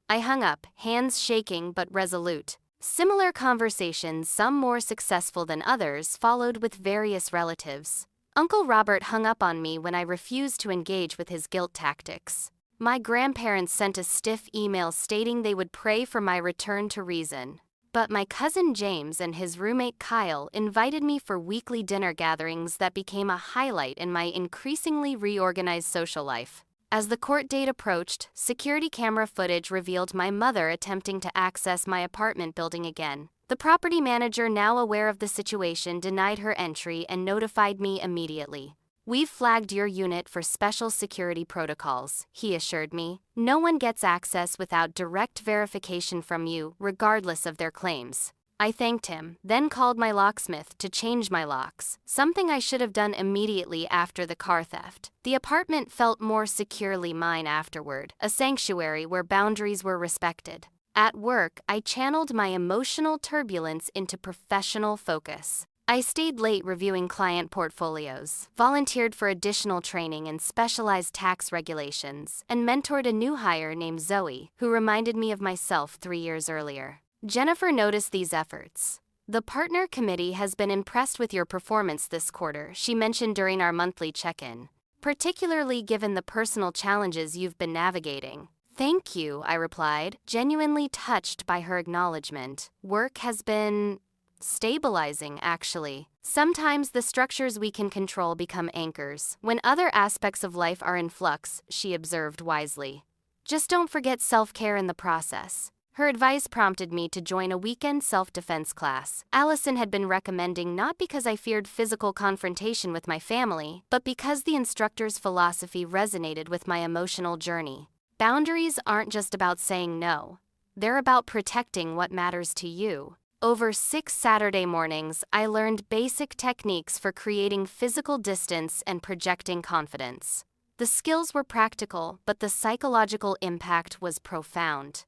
I hung up, hands shaking but resolute. Similar conversations, some more successful than others, followed with various relatives. Uncle Robert hung up on me when I refused to engage with his guilt tactics. My grandparents sent a stiff email stating they would pray for my return to reason. But my cousin James and his roommate Kyle invited me for weekly dinner gatherings that became a highlight in my increasingly reorganized social life. As the court date approached, security camera footage revealed my mother attempting to access my apartment building again. The property manager, now aware of the situation, denied her entry and notified me immediately. "We've flagged your unit for special security protocols," he assured me. "No one gets access without direct verification from you, regardless of their claims." I thanked him, then called my locksmith to change my locks, something I should have done immediately after the car theft. The apartment felt more securely mine afterward, a sanctuary where boundaries were respected. At work, I channeled my emotional turbulence into professional focus. I stayed late reviewing client portfolios, volunteered for additional training in specialized tax regulations, and mentored a new hire named Zoe, who reminded me of myself 3 years earlier. Jennifer noticed these efforts. "The partner committee has been impressed with your performance this quarter," she mentioned during our monthly check-in, "particularly given the personal challenges you've been navigating." "Thank you," I replied, genuinely touched by her acknowledgement. "Work has been stabilizing, actually. Sometimes the structures we can control become anchors, when other aspects of life are in flux," she observed wisely. "Just don't forget self-care in the process." Her advice prompted me to join a weekend self-defense class. Allison had been recommending, not because I feared physical confrontation with my family, but because the instructor's philosophy resonated with my emotional journey. Boundaries aren't just about saying no. They're about protecting what matters to you. Over 6 Saturday mornings, I learned basic techniques for creating physical distance and projecting confidence. The skills were practical, but the psychological impact was profound.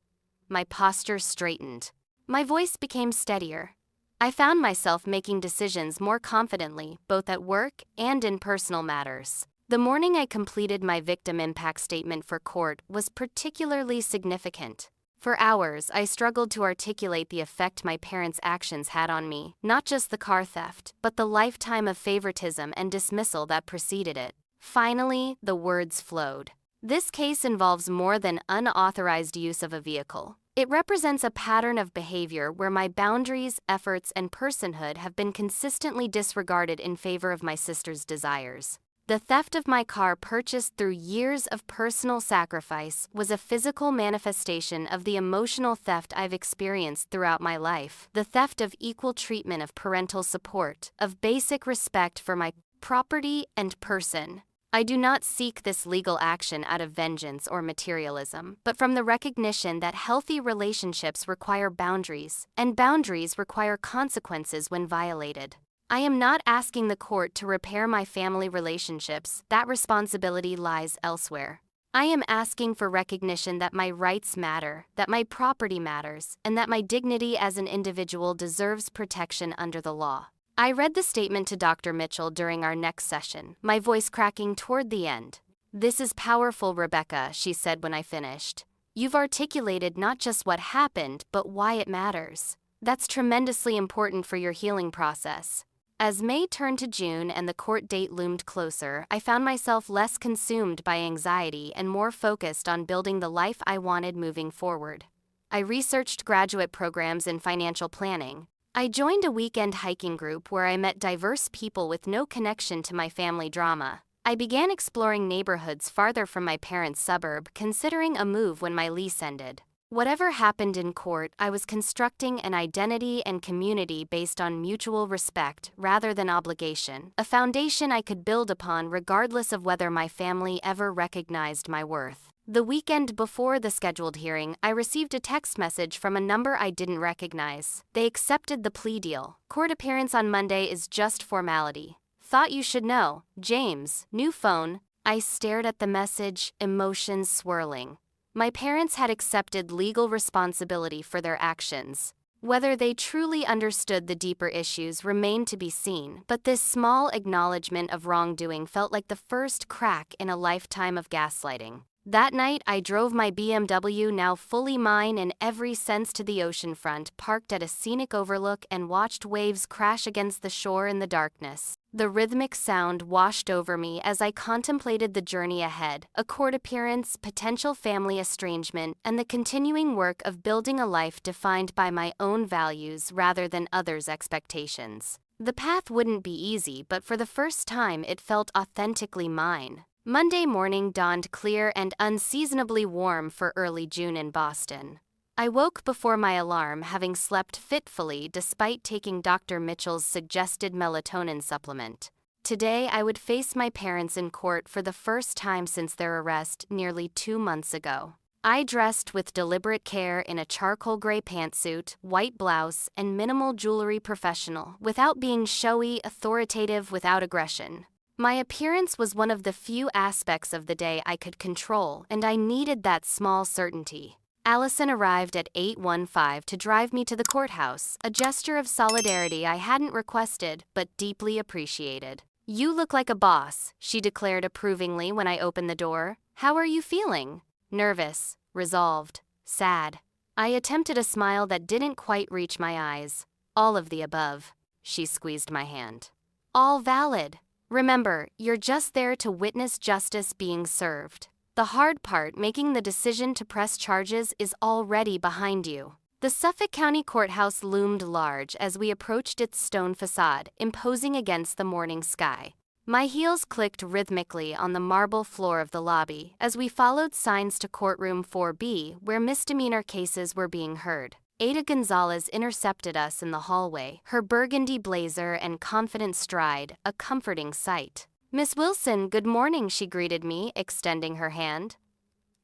My posture straightened. My voice became steadier. I found myself making decisions more confidently, both at work and in personal matters. The morning I completed my victim impact statement for court was particularly significant. For hours, I struggled to articulate the effect my parents' actions had on me, not just the car theft, but the lifetime of favoritism and dismissal that preceded it. Finally, the words flowed. "This case involves more than unauthorized use of a vehicle. It represents a pattern of behavior where my boundaries, efforts, and personhood have been consistently disregarded in favor of my sister's desires. The theft of my car, purchased through years of personal sacrifice, was a physical manifestation of the emotional theft I've experienced throughout my life. The theft of equal treatment, of parental support, of basic respect for my property and person. I do not seek this legal action out of vengeance or materialism, but from the recognition that healthy relationships require boundaries, and boundaries require consequences when violated. I am not asking the court to repair my family relationships. That responsibility lies elsewhere. I am asking for recognition that my rights matter, that my property matters, and that my dignity as an individual deserves protection under the law. I read the statement to Dr. Mitchell during our next session, my voice cracking toward the end. "This is powerful, Rebecca," she said when I finished. "You've articulated not just what happened, but why it matters. That's tremendously important for your healing process." As May turned to June and the court date loomed closer, I found myself less consumed by anxiety and more focused on building the life I wanted moving forward. I researched graduate programs in financial planning. I joined a weekend hiking group where I met diverse people with no connection to my family drama. I began exploring neighborhoods farther from my parents' suburb, considering a move when my lease ended. Whatever happened in court, I was constructing an identity and community based on mutual respect rather than obligation, a foundation I could build upon regardless of whether my family ever recognized my worth. The weekend before the scheduled hearing, I received a text message from a number I didn't recognize. They accepted the plea deal. "Court appearance on Monday is just formality. Thought you should know. James, new phone." I stared at the message, emotions swirling. My parents had accepted legal responsibility for their actions. Whether they truly understood the deeper issues remained to be seen, but this small acknowledgement of wrongdoing felt like the first crack in a lifetime of gaslighting. That night, I drove my BMW, now fully mine in every sense, to the oceanfront, parked at a scenic overlook, and watched waves crash against the shore in the darkness. The rhythmic sound washed over me as I contemplated the journey ahead, a court appearance, potential family estrangement, and the continuing work of building a life defined by my own values rather than others' expectations. The path wouldn't be easy, but for the first time it felt authentically mine. Monday morning dawned clear and unseasonably warm for early June in Boston. I woke before my alarm, having slept fitfully despite taking Dr. Mitchell's suggested melatonin supplement. Today, I would face my parents in court for the first time since their arrest nearly 2 months ago. I dressed with deliberate care in a charcoal gray pantsuit, white blouse, and minimal jewelry, professional, without being showy, authoritative, without aggression. My appearance was one of the few aspects of the day I could control, and I needed that small certainty. Allison arrived at 8:15 to drive me to the courthouse, a gesture of solidarity I hadn't requested but deeply appreciated. "You look like a boss," she declared approvingly when I opened the door. "How are you feeling?" "Nervous, resolved, sad." I attempted a smile that didn't quite reach my eyes. "All of the above." She squeezed my hand. "All valid. Remember, you're just there to witness justice being served. The hard part, making the decision to press charges, is already behind you." The Suffolk County Courthouse loomed large as we approached its stone facade, imposing against the morning sky. My heels clicked rhythmically on the marble floor of the lobby as we followed signs to courtroom 4B, where misdemeanor cases were being heard. Ada Gonzalez intercepted us in the hallway, her burgundy blazer and confident stride a comforting sight. "Miss Wilson, good morning," she greeted me, extending her hand.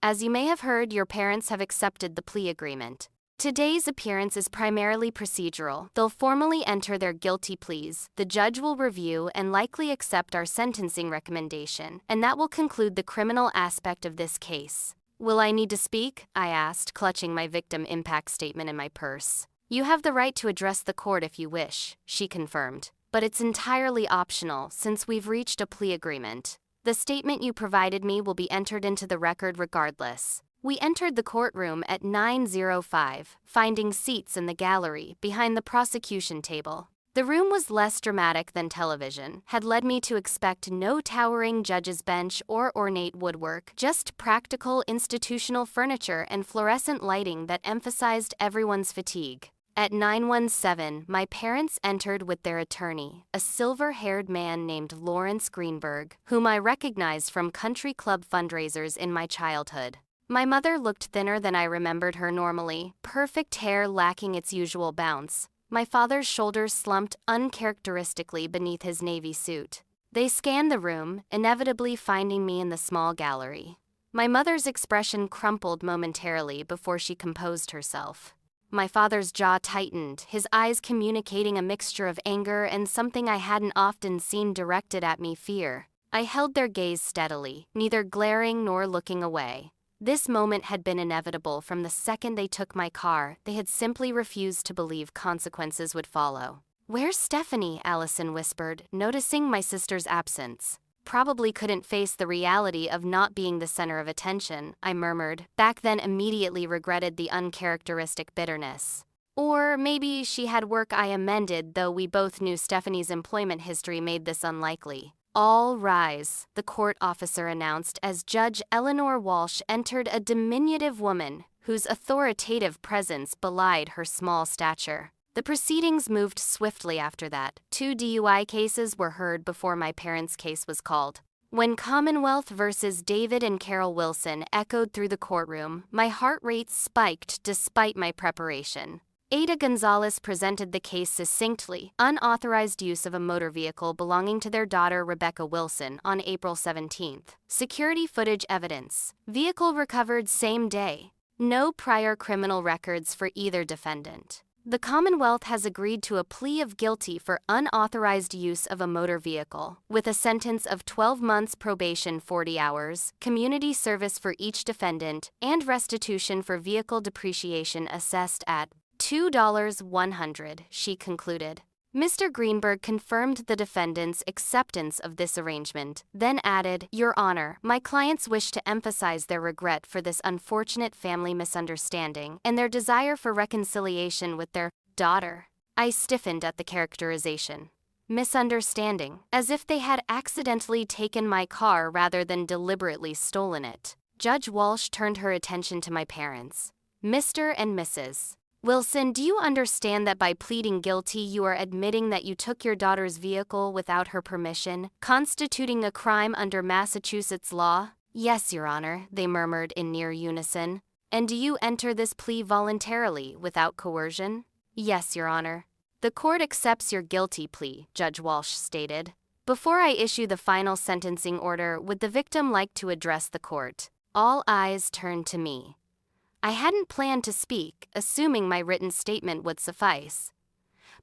"As you may have heard, your parents have accepted the plea agreement. Today's appearance is primarily procedural. They'll formally enter their guilty pleas, the judge will review and likely accept our sentencing recommendation, and that will conclude the criminal aspect of this case." "Will I need to speak?" I asked, clutching my victim impact statement in my purse. "You have the right to address the court if you wish," she confirmed. "But it's entirely optional since we've reached a plea agreement. The statement you provided me will be entered into the record regardless." We entered the courtroom at 9:05, finding seats in the gallery behind the prosecution table. The room was less dramatic than television had led me to expect. No towering judge's bench or ornate woodwork, just practical institutional furniture and fluorescent lighting that emphasized everyone's fatigue. At 9:17, my parents entered with their attorney, a silver-haired man named Lawrence Greenberg, whom I recognized from country club fundraisers in my childhood. My mother looked thinner than I remembered her normally, perfect hair lacking its usual bounce. My father's shoulders slumped uncharacteristically beneath his navy suit. They scanned the room, inevitably finding me in the small gallery. My mother's expression crumpled momentarily before she composed herself. My father's jaw tightened, his eyes communicating a mixture of anger and something I hadn't often seen directed at me, fear. I held their gaze steadily, neither glaring nor looking away. This moment had been inevitable from the second they took my car. They had simply refused to believe consequences would follow. "Where's Stephanie?" Allison whispered, noticing my sister's absence. "Probably couldn't face the reality of not being the center of attention," I murmured, back then immediately regretted the uncharacteristic bitterness. Or maybe she had work. I amended, though we both knew Stephanie's employment history made this unlikely. "All rise," the court officer announced as Judge Eleanor Walsh entered, a diminutive woman whose authoritative presence belied her small stature. The proceedings moved swiftly after that. 2 DUI cases were heard before my parents' case was called. When Commonwealth versus David and Carol Wilson echoed through the courtroom, my heart rate spiked despite my preparation. Ada Gonzalez presented the case succinctly: unauthorized use of a motor vehicle belonging to their daughter Rebecca Wilson on April 17th. Security footage evidence. Vehicle recovered same day. No prior criminal records for either defendant. The Commonwealth has agreed to a plea of guilty for unauthorized use of a motor vehicle, with a sentence of 12 months probation, 40 hours, community service for each defendant, and restitution for vehicle depreciation assessed at $2,100, she concluded. Mr. Greenberg confirmed the defendant's acceptance of this arrangement, then added, "Your Honor, my clients wish to emphasize their regret for this unfortunate family misunderstanding and their desire for reconciliation with their daughter." I stiffened at the characterization. Misunderstanding, as if they had accidentally taken my car rather than deliberately stolen it. Judge Walsh turned her attention to my parents. "Mr. and Mrs. Wilson, do you understand that by pleading guilty you are admitting that you took your daughter's vehicle without her permission, constituting a crime under Massachusetts law?" "Yes, Your Honor," they murmured in near unison. And do you enter this plea voluntarily, without coercion? Yes, Your Honor. The court accepts your guilty plea, Judge Walsh stated. Before I issue the final sentencing order, would the victim like to address the court? All eyes turned to me. I hadn't planned to speak, assuming my written statement would suffice.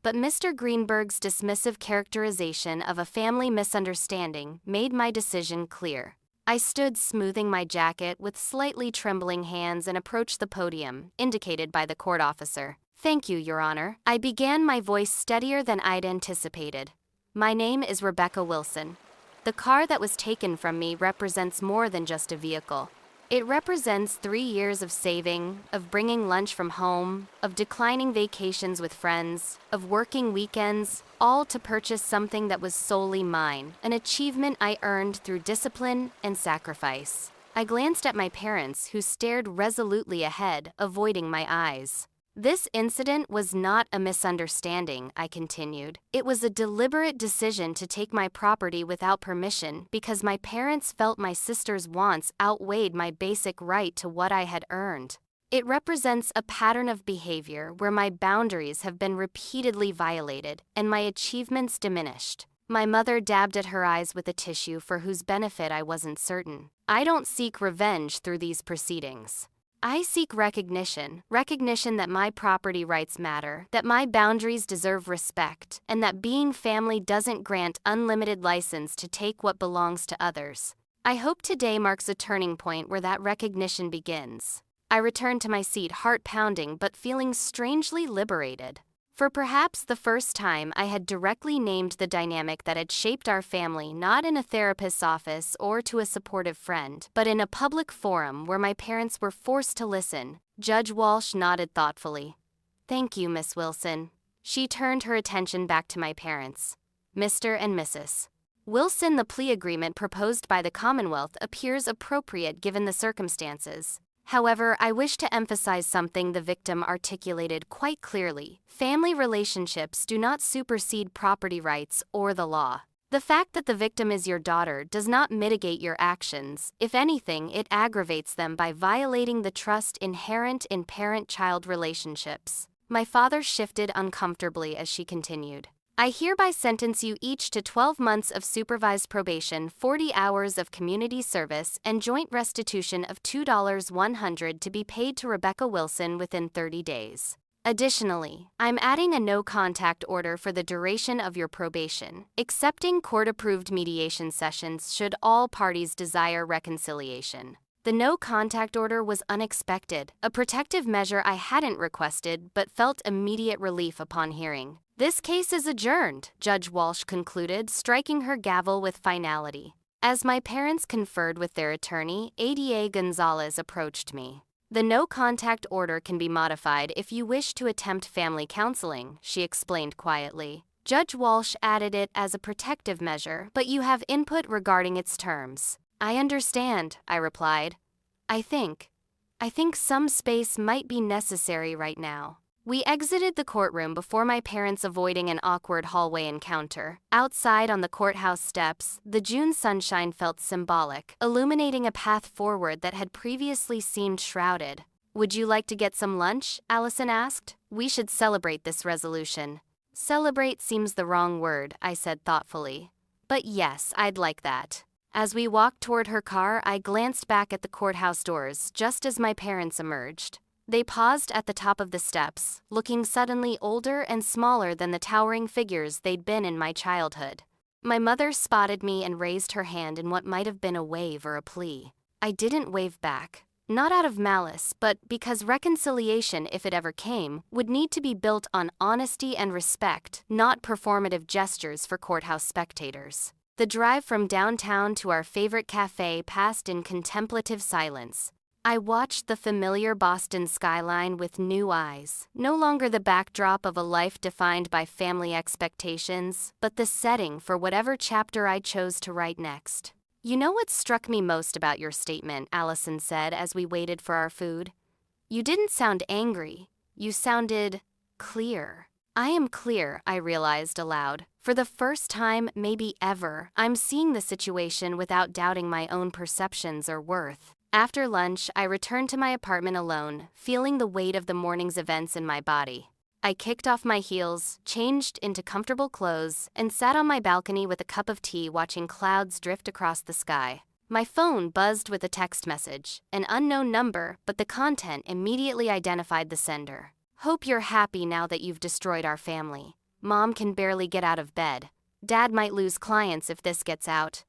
But Mr. Greenberg's dismissive characterization of a family misunderstanding made my decision clear. I stood smoothing my jacket with slightly trembling hands and approached the podium, indicated by the court officer. Thank you, Your Honor. I began, my voice steadier than I'd anticipated. My name is Rebecca Wilson. The car that was taken from me represents more than just a vehicle. It represents 3 years of saving, of bringing lunch from home, of declining vacations with friends, of working weekends, all to purchase something that was solely mine, an achievement I earned through discipline and sacrifice. I glanced at my parents, who stared resolutely ahead, avoiding my eyes. This incident was not a misunderstanding, I continued. It was a deliberate decision to take my property without permission because my parents felt my sister's wants outweighed my basic right to what I had earned. It represents a pattern of behavior where my boundaries have been repeatedly violated and my achievements diminished. My mother dabbed at her eyes with a tissue for whose benefit I wasn't certain. I don't seek revenge through these proceedings. I seek recognition that my property rights matter, that my boundaries deserve respect, and that being family doesn't grant unlimited license to take what belongs to others. I hope today marks a turning point where that recognition begins. I returned to my seat, heart pounding but feeling strangely liberated. For perhaps the first time, I had directly named the dynamic that had shaped our family, not in a therapist's office or to a supportive friend, but in a public forum where my parents were forced to listen. Judge Walsh nodded thoughtfully. Thank you, Miss Wilson. She turned her attention back to my parents. Mr. and Mrs. Wilson, the plea agreement proposed by the Commonwealth appears appropriate given the circumstances. However, I wish to emphasize something the victim articulated quite clearly. Family relationships do not supersede property rights or the law. The fact that the victim is your daughter does not mitigate your actions. If anything, it aggravates them by violating the trust inherent in parent-child relationships. My father shifted uncomfortably as she continued. I hereby sentence you each to 12 months of supervised probation, 40 hours of community service, and joint restitution of $2,100 to be paid to Rebecca Wilson within 30 days. Additionally, I'm adding a no-contact order for the duration of your probation, accepting court-approved mediation sessions should all parties desire reconciliation. The no-contact order was unexpected, a protective measure I hadn't requested but felt immediate relief upon hearing. This case is adjourned, Judge Walsh concluded, striking her gavel with finality. As my parents conferred with their attorney, Ada Gonzalez approached me. The no-contact order can be modified if you wish to attempt family counseling, she explained quietly. Judge Walsh added it as a protective measure, but you have input regarding its terms. I understand, I replied. I think some space might be necessary right now. We exited the courtroom before my parents avoiding an awkward hallway encounter. Outside on the courthouse steps, the June sunshine felt symbolic, illuminating a path forward that had previously seemed shrouded. Would you like to get some lunch? Allison asked. We should celebrate this resolution. Celebrate seems the wrong word, I said thoughtfully. But yes, I'd like that. As we walked toward her car, I glanced back at the courthouse doors just as my parents emerged. They paused at the top of the steps, looking suddenly older and smaller than the towering figures they'd been in my childhood. My mother spotted me and raised her hand in what might have been a wave or a plea. I didn't wave back. Not out of malice, but because reconciliation, if it ever came, would need to be built on honesty and respect, not performative gestures for courthouse spectators. The drive from downtown to our favorite cafe passed in contemplative silence. I watched the familiar Boston skyline with new eyes, no longer the backdrop of a life defined by family expectations, but the setting for whatever chapter I chose to write next. You know what struck me most about your statement, Allison said as we waited for our food? You didn't sound angry. You sounded clear. I am clear, I realized aloud. For the first time, maybe ever, I'm seeing the situation without doubting my own perceptions or worth. After lunch, I returned to my apartment alone, feeling the weight of the morning's events in my body. I kicked off my heels, changed into comfortable clothes, and sat on my balcony with a cup of tea watching clouds drift across the sky. My phone buzzed with a text message, an unknown number, but the content immediately identified the sender. Hope you're happy now that you've destroyed our family. Mom can barely get out of bed. Dad might lose clients if this gets out.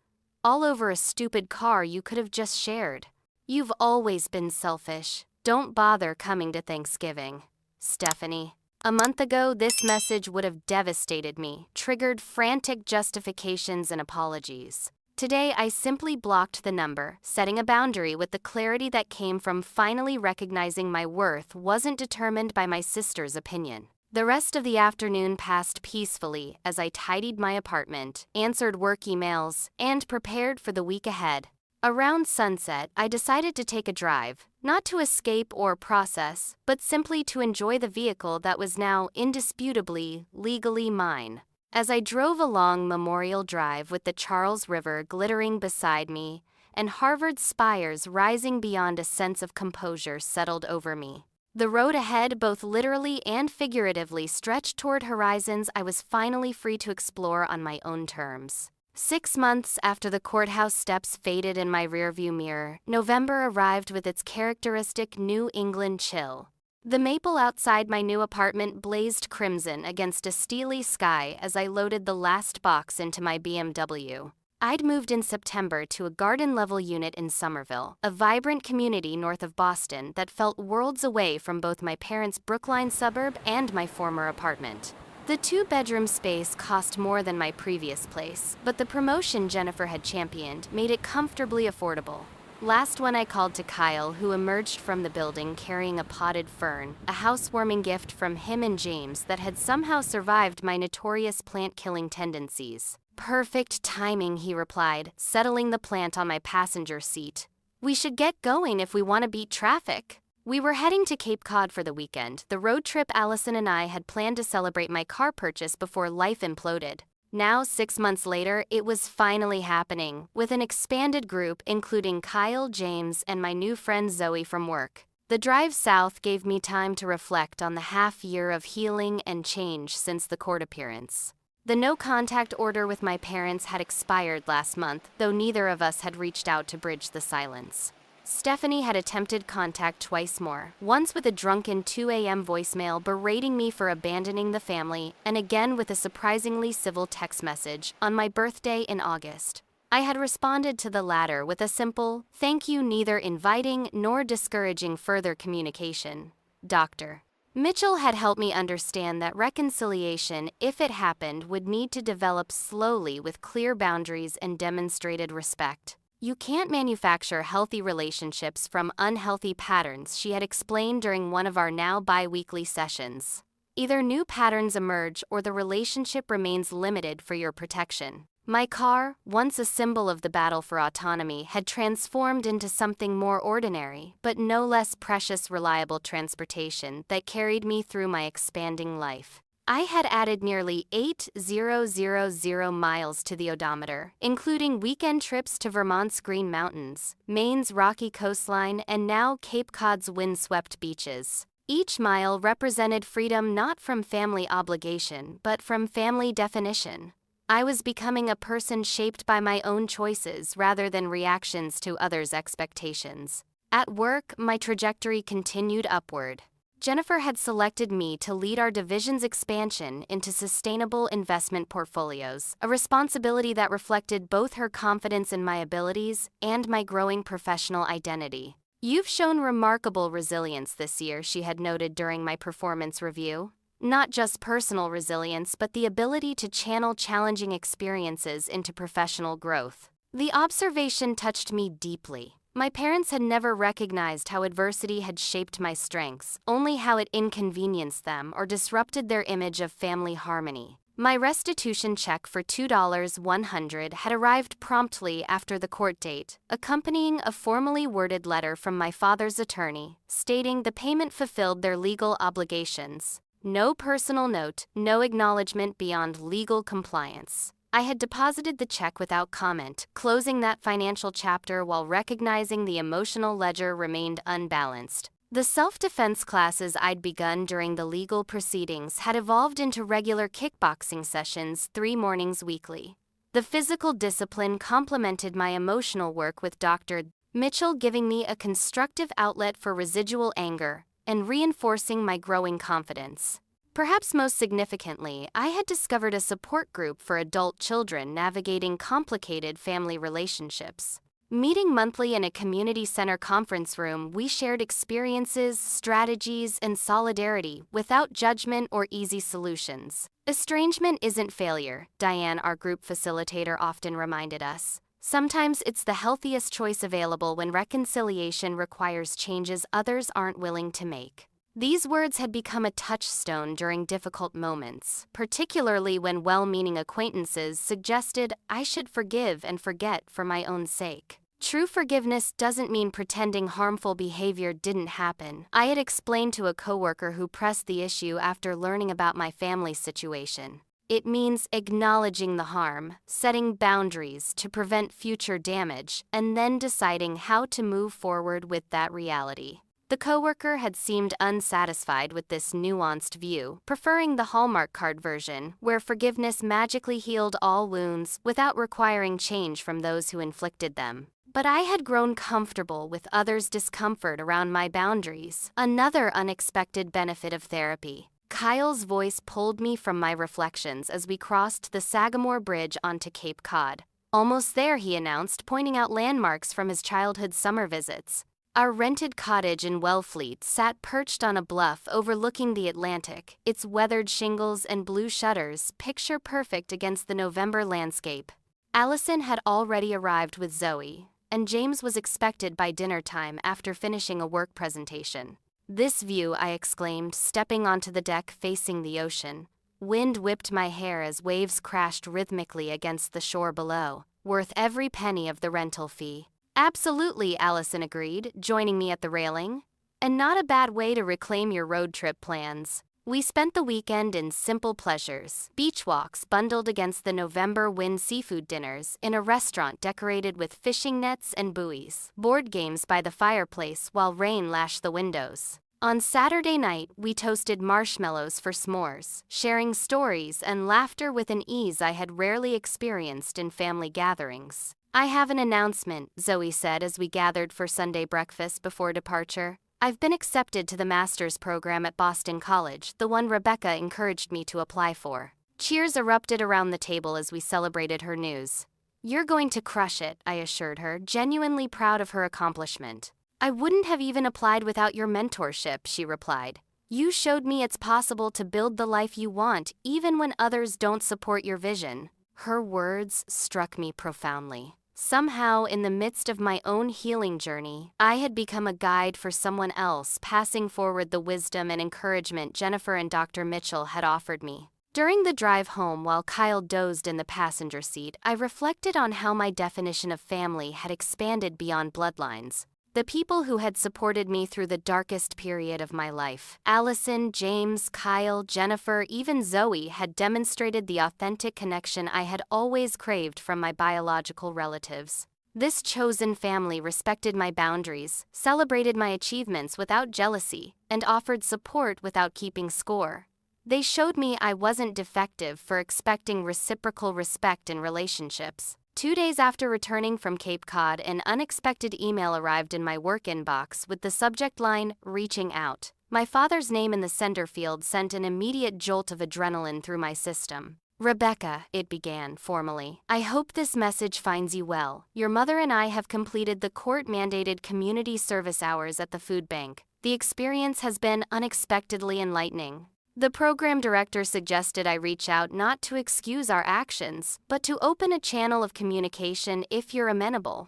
All over a stupid car you could have just shared. You've always been selfish. Don't bother coming to Thanksgiving. Stephanie. A month ago, this message would have devastated me, triggered frantic justifications and apologies. Today, I simply blocked the number, setting a boundary with the clarity that came from finally recognizing my worth wasn't determined by my sister's opinion. The rest of the afternoon passed peacefully as I tidied my apartment, answered work emails, and prepared for the week ahead. Around sunset, I decided to take a drive, not to escape or process, but simply to enjoy the vehicle that was now indisputably, legally mine. As I drove along Memorial Drive with the Charles River glittering beside me and Harvard's spires rising beyond, a sense of composure settled over me. The road ahead, both literally and figuratively, stretched toward horizons I was finally free to explore on my own terms. 6 months after the courthouse steps faded in my rearview mirror, November arrived with its characteristic New England chill. The maple outside my new apartment blazed crimson against a steely sky as I loaded the last box into my BMW. I'd moved in September to a garden-level unit in Somerville, a vibrant community north of Boston that felt worlds away from both my parents' Brookline suburb and my former apartment. The 2-bedroom space cost more than my previous place, but the promotion Jennifer had championed made it comfortably affordable. Last when I called to Kyle, who emerged from the building carrying a potted fern, a housewarming gift from him and James that had somehow survived my notorious plant-killing tendencies. Perfect timing, he replied, settling the plant on my passenger seat. We should get going if we want to beat traffic. We were heading to Cape Cod for the weekend, the road trip Allison and I had planned to celebrate my car purchase before life imploded. Now, 6 months later, it was finally happening, with an expanded group including Kyle, James, and my new friend Zoe from work. The drive south gave me time to reflect on the half-year of healing and change since the court appearance. The no-contact order with my parents had expired last month, though neither of us had reached out to bridge the silence. Stephanie had attempted contact twice more, once with a drunken 2 a.m. voicemail berating me for abandoning the family, and again with a surprisingly civil text message on my birthday in August. I had responded to the latter with a simple, "Thank you," neither inviting nor discouraging further communication. Dr. Mitchell had helped me understand that reconciliation, if it happened, would need to develop slowly with clear boundaries and demonstrated respect. You can't manufacture healthy relationships from unhealthy patterns, she had explained during one of our now bi-weekly sessions. Either new patterns emerge or the relationship remains limited for your protection. My car, once a symbol of the battle for autonomy, had transformed into something more ordinary, but no less precious, reliable transportation that carried me through my expanding life. I had added nearly 8,000 miles to the odometer, including weekend trips to Vermont's Green Mountains, Maine's rocky coastline, and now Cape Cod's windswept beaches. Each mile represented freedom not from family obligation, but from family definition. I was becoming a person shaped by my own choices rather than reactions to others' expectations. At work, my trajectory continued upward. Jennifer had selected me to lead our division's expansion into sustainable investment portfolios, a responsibility that reflected both her confidence in my abilities and my growing professional identity. "You've shown remarkable resilience this year," she had noted during my performance review. Not just personal resilience, but the ability to channel challenging experiences into professional growth. The observation touched me deeply. My parents had never recognized how adversity had shaped my strengths, only how it inconvenienced them or disrupted their image of family harmony. My restitution check for $2,100 had arrived promptly after the court date, accompanying a formally worded letter from my father's attorney, stating the payment fulfilled their legal obligations. No personal note, no acknowledgement beyond legal compliance. I had deposited the check without comment, closing that financial chapter while recognizing the emotional ledger remained unbalanced. The self-defense classes I'd begun during the legal proceedings had evolved into regular kickboxing sessions 3 mornings weekly. The physical discipline complemented my emotional work with Dr. Mitchell, giving me a constructive outlet for residual anger and reinforcing my growing confidence. Perhaps most significantly, I had discovered a support group for adult children navigating complicated family relationships. Meeting monthly in a community center conference room, we shared experiences, strategies, and solidarity without judgment or easy solutions. Estrangement isn't failure, Diane, our group facilitator, often reminded us. Sometimes it's the healthiest choice available when reconciliation requires changes others aren't willing to make. These words had become a touchstone during difficult moments, particularly when well-meaning acquaintances suggested I should forgive and forget for my own sake. True forgiveness doesn't mean pretending harmful behavior didn't happen, I had explained to a coworker who pressed the issue after learning about my family situation. It means acknowledging the harm, setting boundaries to prevent future damage, and then deciding how to move forward with that reality. The coworker had seemed unsatisfied with this nuanced view, preferring the Hallmark card version, where forgiveness magically healed all wounds without requiring change from those who inflicted them. But I had grown comfortable with others' discomfort around my boundaries, another unexpected benefit of therapy. Kyle's voice pulled me from my reflections as we crossed the Sagamore Bridge onto Cape Cod. Almost there, he announced, pointing out landmarks from his childhood summer visits. Our rented cottage in Wellfleet sat perched on a bluff overlooking the Atlantic, its weathered shingles and blue shutters picture perfect against the November landscape. Allison had already arrived with Zoe, and James was expected by dinner time after finishing a work presentation. "This view," I exclaimed, stepping onto the deck facing the ocean. Wind whipped my hair as waves crashed rhythmically against the shore below, worth every penny of the rental fee. "Absolutely," Allison agreed, joining me at the railing. "And not a bad way to reclaim your road trip plans." We spent the weekend in simple pleasures, beach walks bundled against the November wind, seafood dinners in a restaurant decorated with fishing nets and buoys, board games by the fireplace while rain lashed the windows. On Saturday night, we toasted marshmallows for s'mores, sharing stories and laughter with an ease I had rarely experienced in family gatherings. "I have an announcement," Zoe said as we gathered for Sunday breakfast before departure. "I've been accepted to the master's program at Boston College, the one Rebecca encouraged me to apply for." Cheers erupted around the table as we celebrated her news. "You're going to crush it," I assured her, genuinely proud of her accomplishment. "I wouldn't have even applied without your mentorship," she replied. "You showed me it's possible to build the life you want, even when others don't support your vision." Her words struck me profoundly. Somehow, in the midst of my own healing journey, I had become a guide for someone else, passing forward the wisdom and encouragement Jennifer and Dr. Mitchell had offered me. During the drive home, while Kyle dozed in the passenger seat, I reflected on how my definition of family had expanded beyond bloodlines. The people who had supported me through the darkest period of my life, Allison, James, Kyle, Jennifer, even Zoe, had demonstrated the authentic connection I had always craved from my biological relatives. This chosen family respected my boundaries, celebrated my achievements without jealousy, and offered support without keeping score. They showed me I wasn't defective for expecting reciprocal respect in relationships. 2 days after returning from Cape Cod, an unexpected email arrived in my work inbox with the subject line, "Reaching Out." My father's name in the sender field sent an immediate jolt of adrenaline through my system. "Rebecca," it began formally, "I hope this message finds you well. Your mother and I have completed the court-mandated community service hours at the food bank. The experience has been unexpectedly enlightening. The program director suggested I reach out not to excuse our actions, but to open a channel of communication if you're amenable.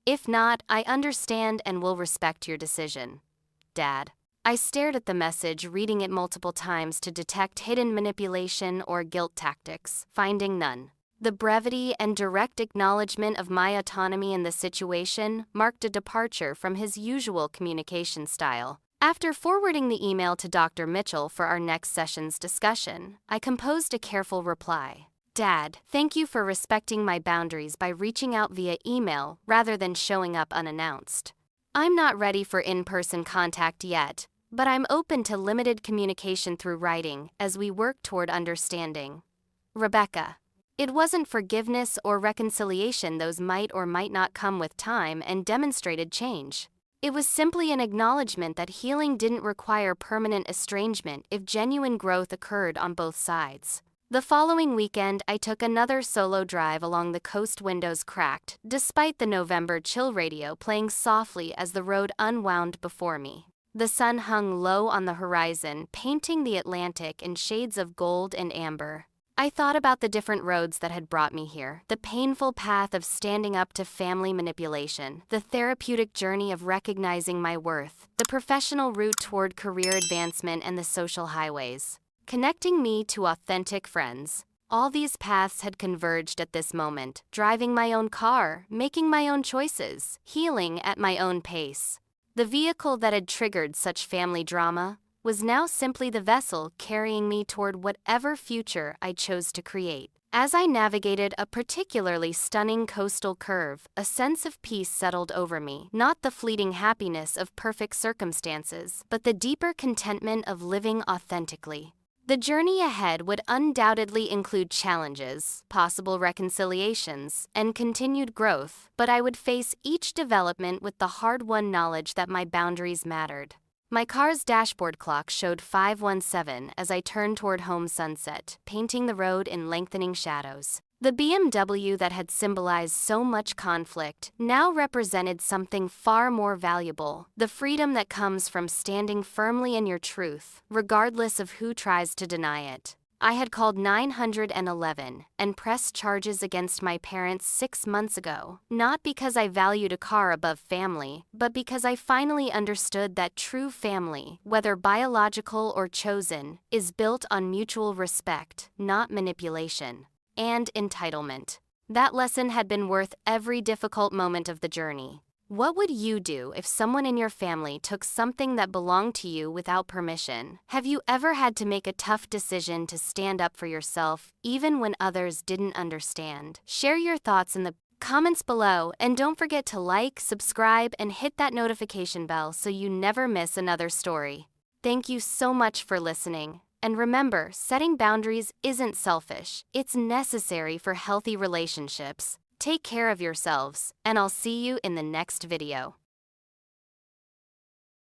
If not, I understand and will respect your decision. Dad." I stared at the message, reading it multiple times to detect hidden manipulation or guilt tactics, finding none. The brevity and direct acknowledgement of my autonomy in the situation marked a departure from his usual communication style. After forwarding the email to Dr. Mitchell for our next session's discussion, I composed a careful reply. Dad, thank you for respecting my boundaries by reaching out via email rather than showing up unannounced. I'm not ready for in-person contact yet, but I'm open to limited communication through writing as we work toward understanding. Rebecca. It wasn't forgiveness or reconciliation, those might or might not come with time and demonstrated change. It was simply an acknowledgement that healing didn't require permanent estrangement if genuine growth occurred on both sides. The following weekend, I took another solo drive along the coast, windows cracked, despite the November chill radio playing softly as the road unwound before me. The sun hung low on the horizon, painting the Atlantic in shades of gold and amber. I thought about the different roads that had brought me here, the painful path of standing up to family manipulation, the therapeutic journey of recognizing my worth, the professional route toward career advancement, and the social highways connecting me to authentic friends. All these paths had converged at this moment, driving my own car, making my own choices, healing at my own pace. The vehicle that had triggered such family drama was now simply the vessel carrying me toward whatever future I chose to create. As I navigated a particularly stunning coastal curve, a sense of peace settled over me, not the fleeting happiness of perfect circumstances, but the deeper contentment of living authentically. The journey ahead would undoubtedly include challenges, possible reconciliations, and continued growth, but I would face each development with the hard-won knowledge that my boundaries mattered. My car's dashboard clock showed 5:17 as I turned toward home sunset, painting the road in lengthening shadows. The BMW that had symbolized so much conflict now represented something far more valuable, the freedom that comes from standing firmly in your truth, regardless of who tries to deny it. I had called 911 and pressed charges against my parents 6 months ago, not because I valued a car above family, but because I finally understood that true family, whether biological or chosen, is built on mutual respect, not manipulation and entitlement. That lesson had been worth every difficult moment of the journey. What would you do if someone in your family took something that belonged to you without permission? Have you ever had to make a tough decision to stand up for yourself, even when others didn't understand? Share your thoughts in the comments below, and don't forget to like, subscribe, and hit that notification bell so you never miss another story. Thank you so much for listening. And remember, setting boundaries isn't selfish. It's necessary for healthy relationships. Take care of yourselves, and I'll see you in the next video.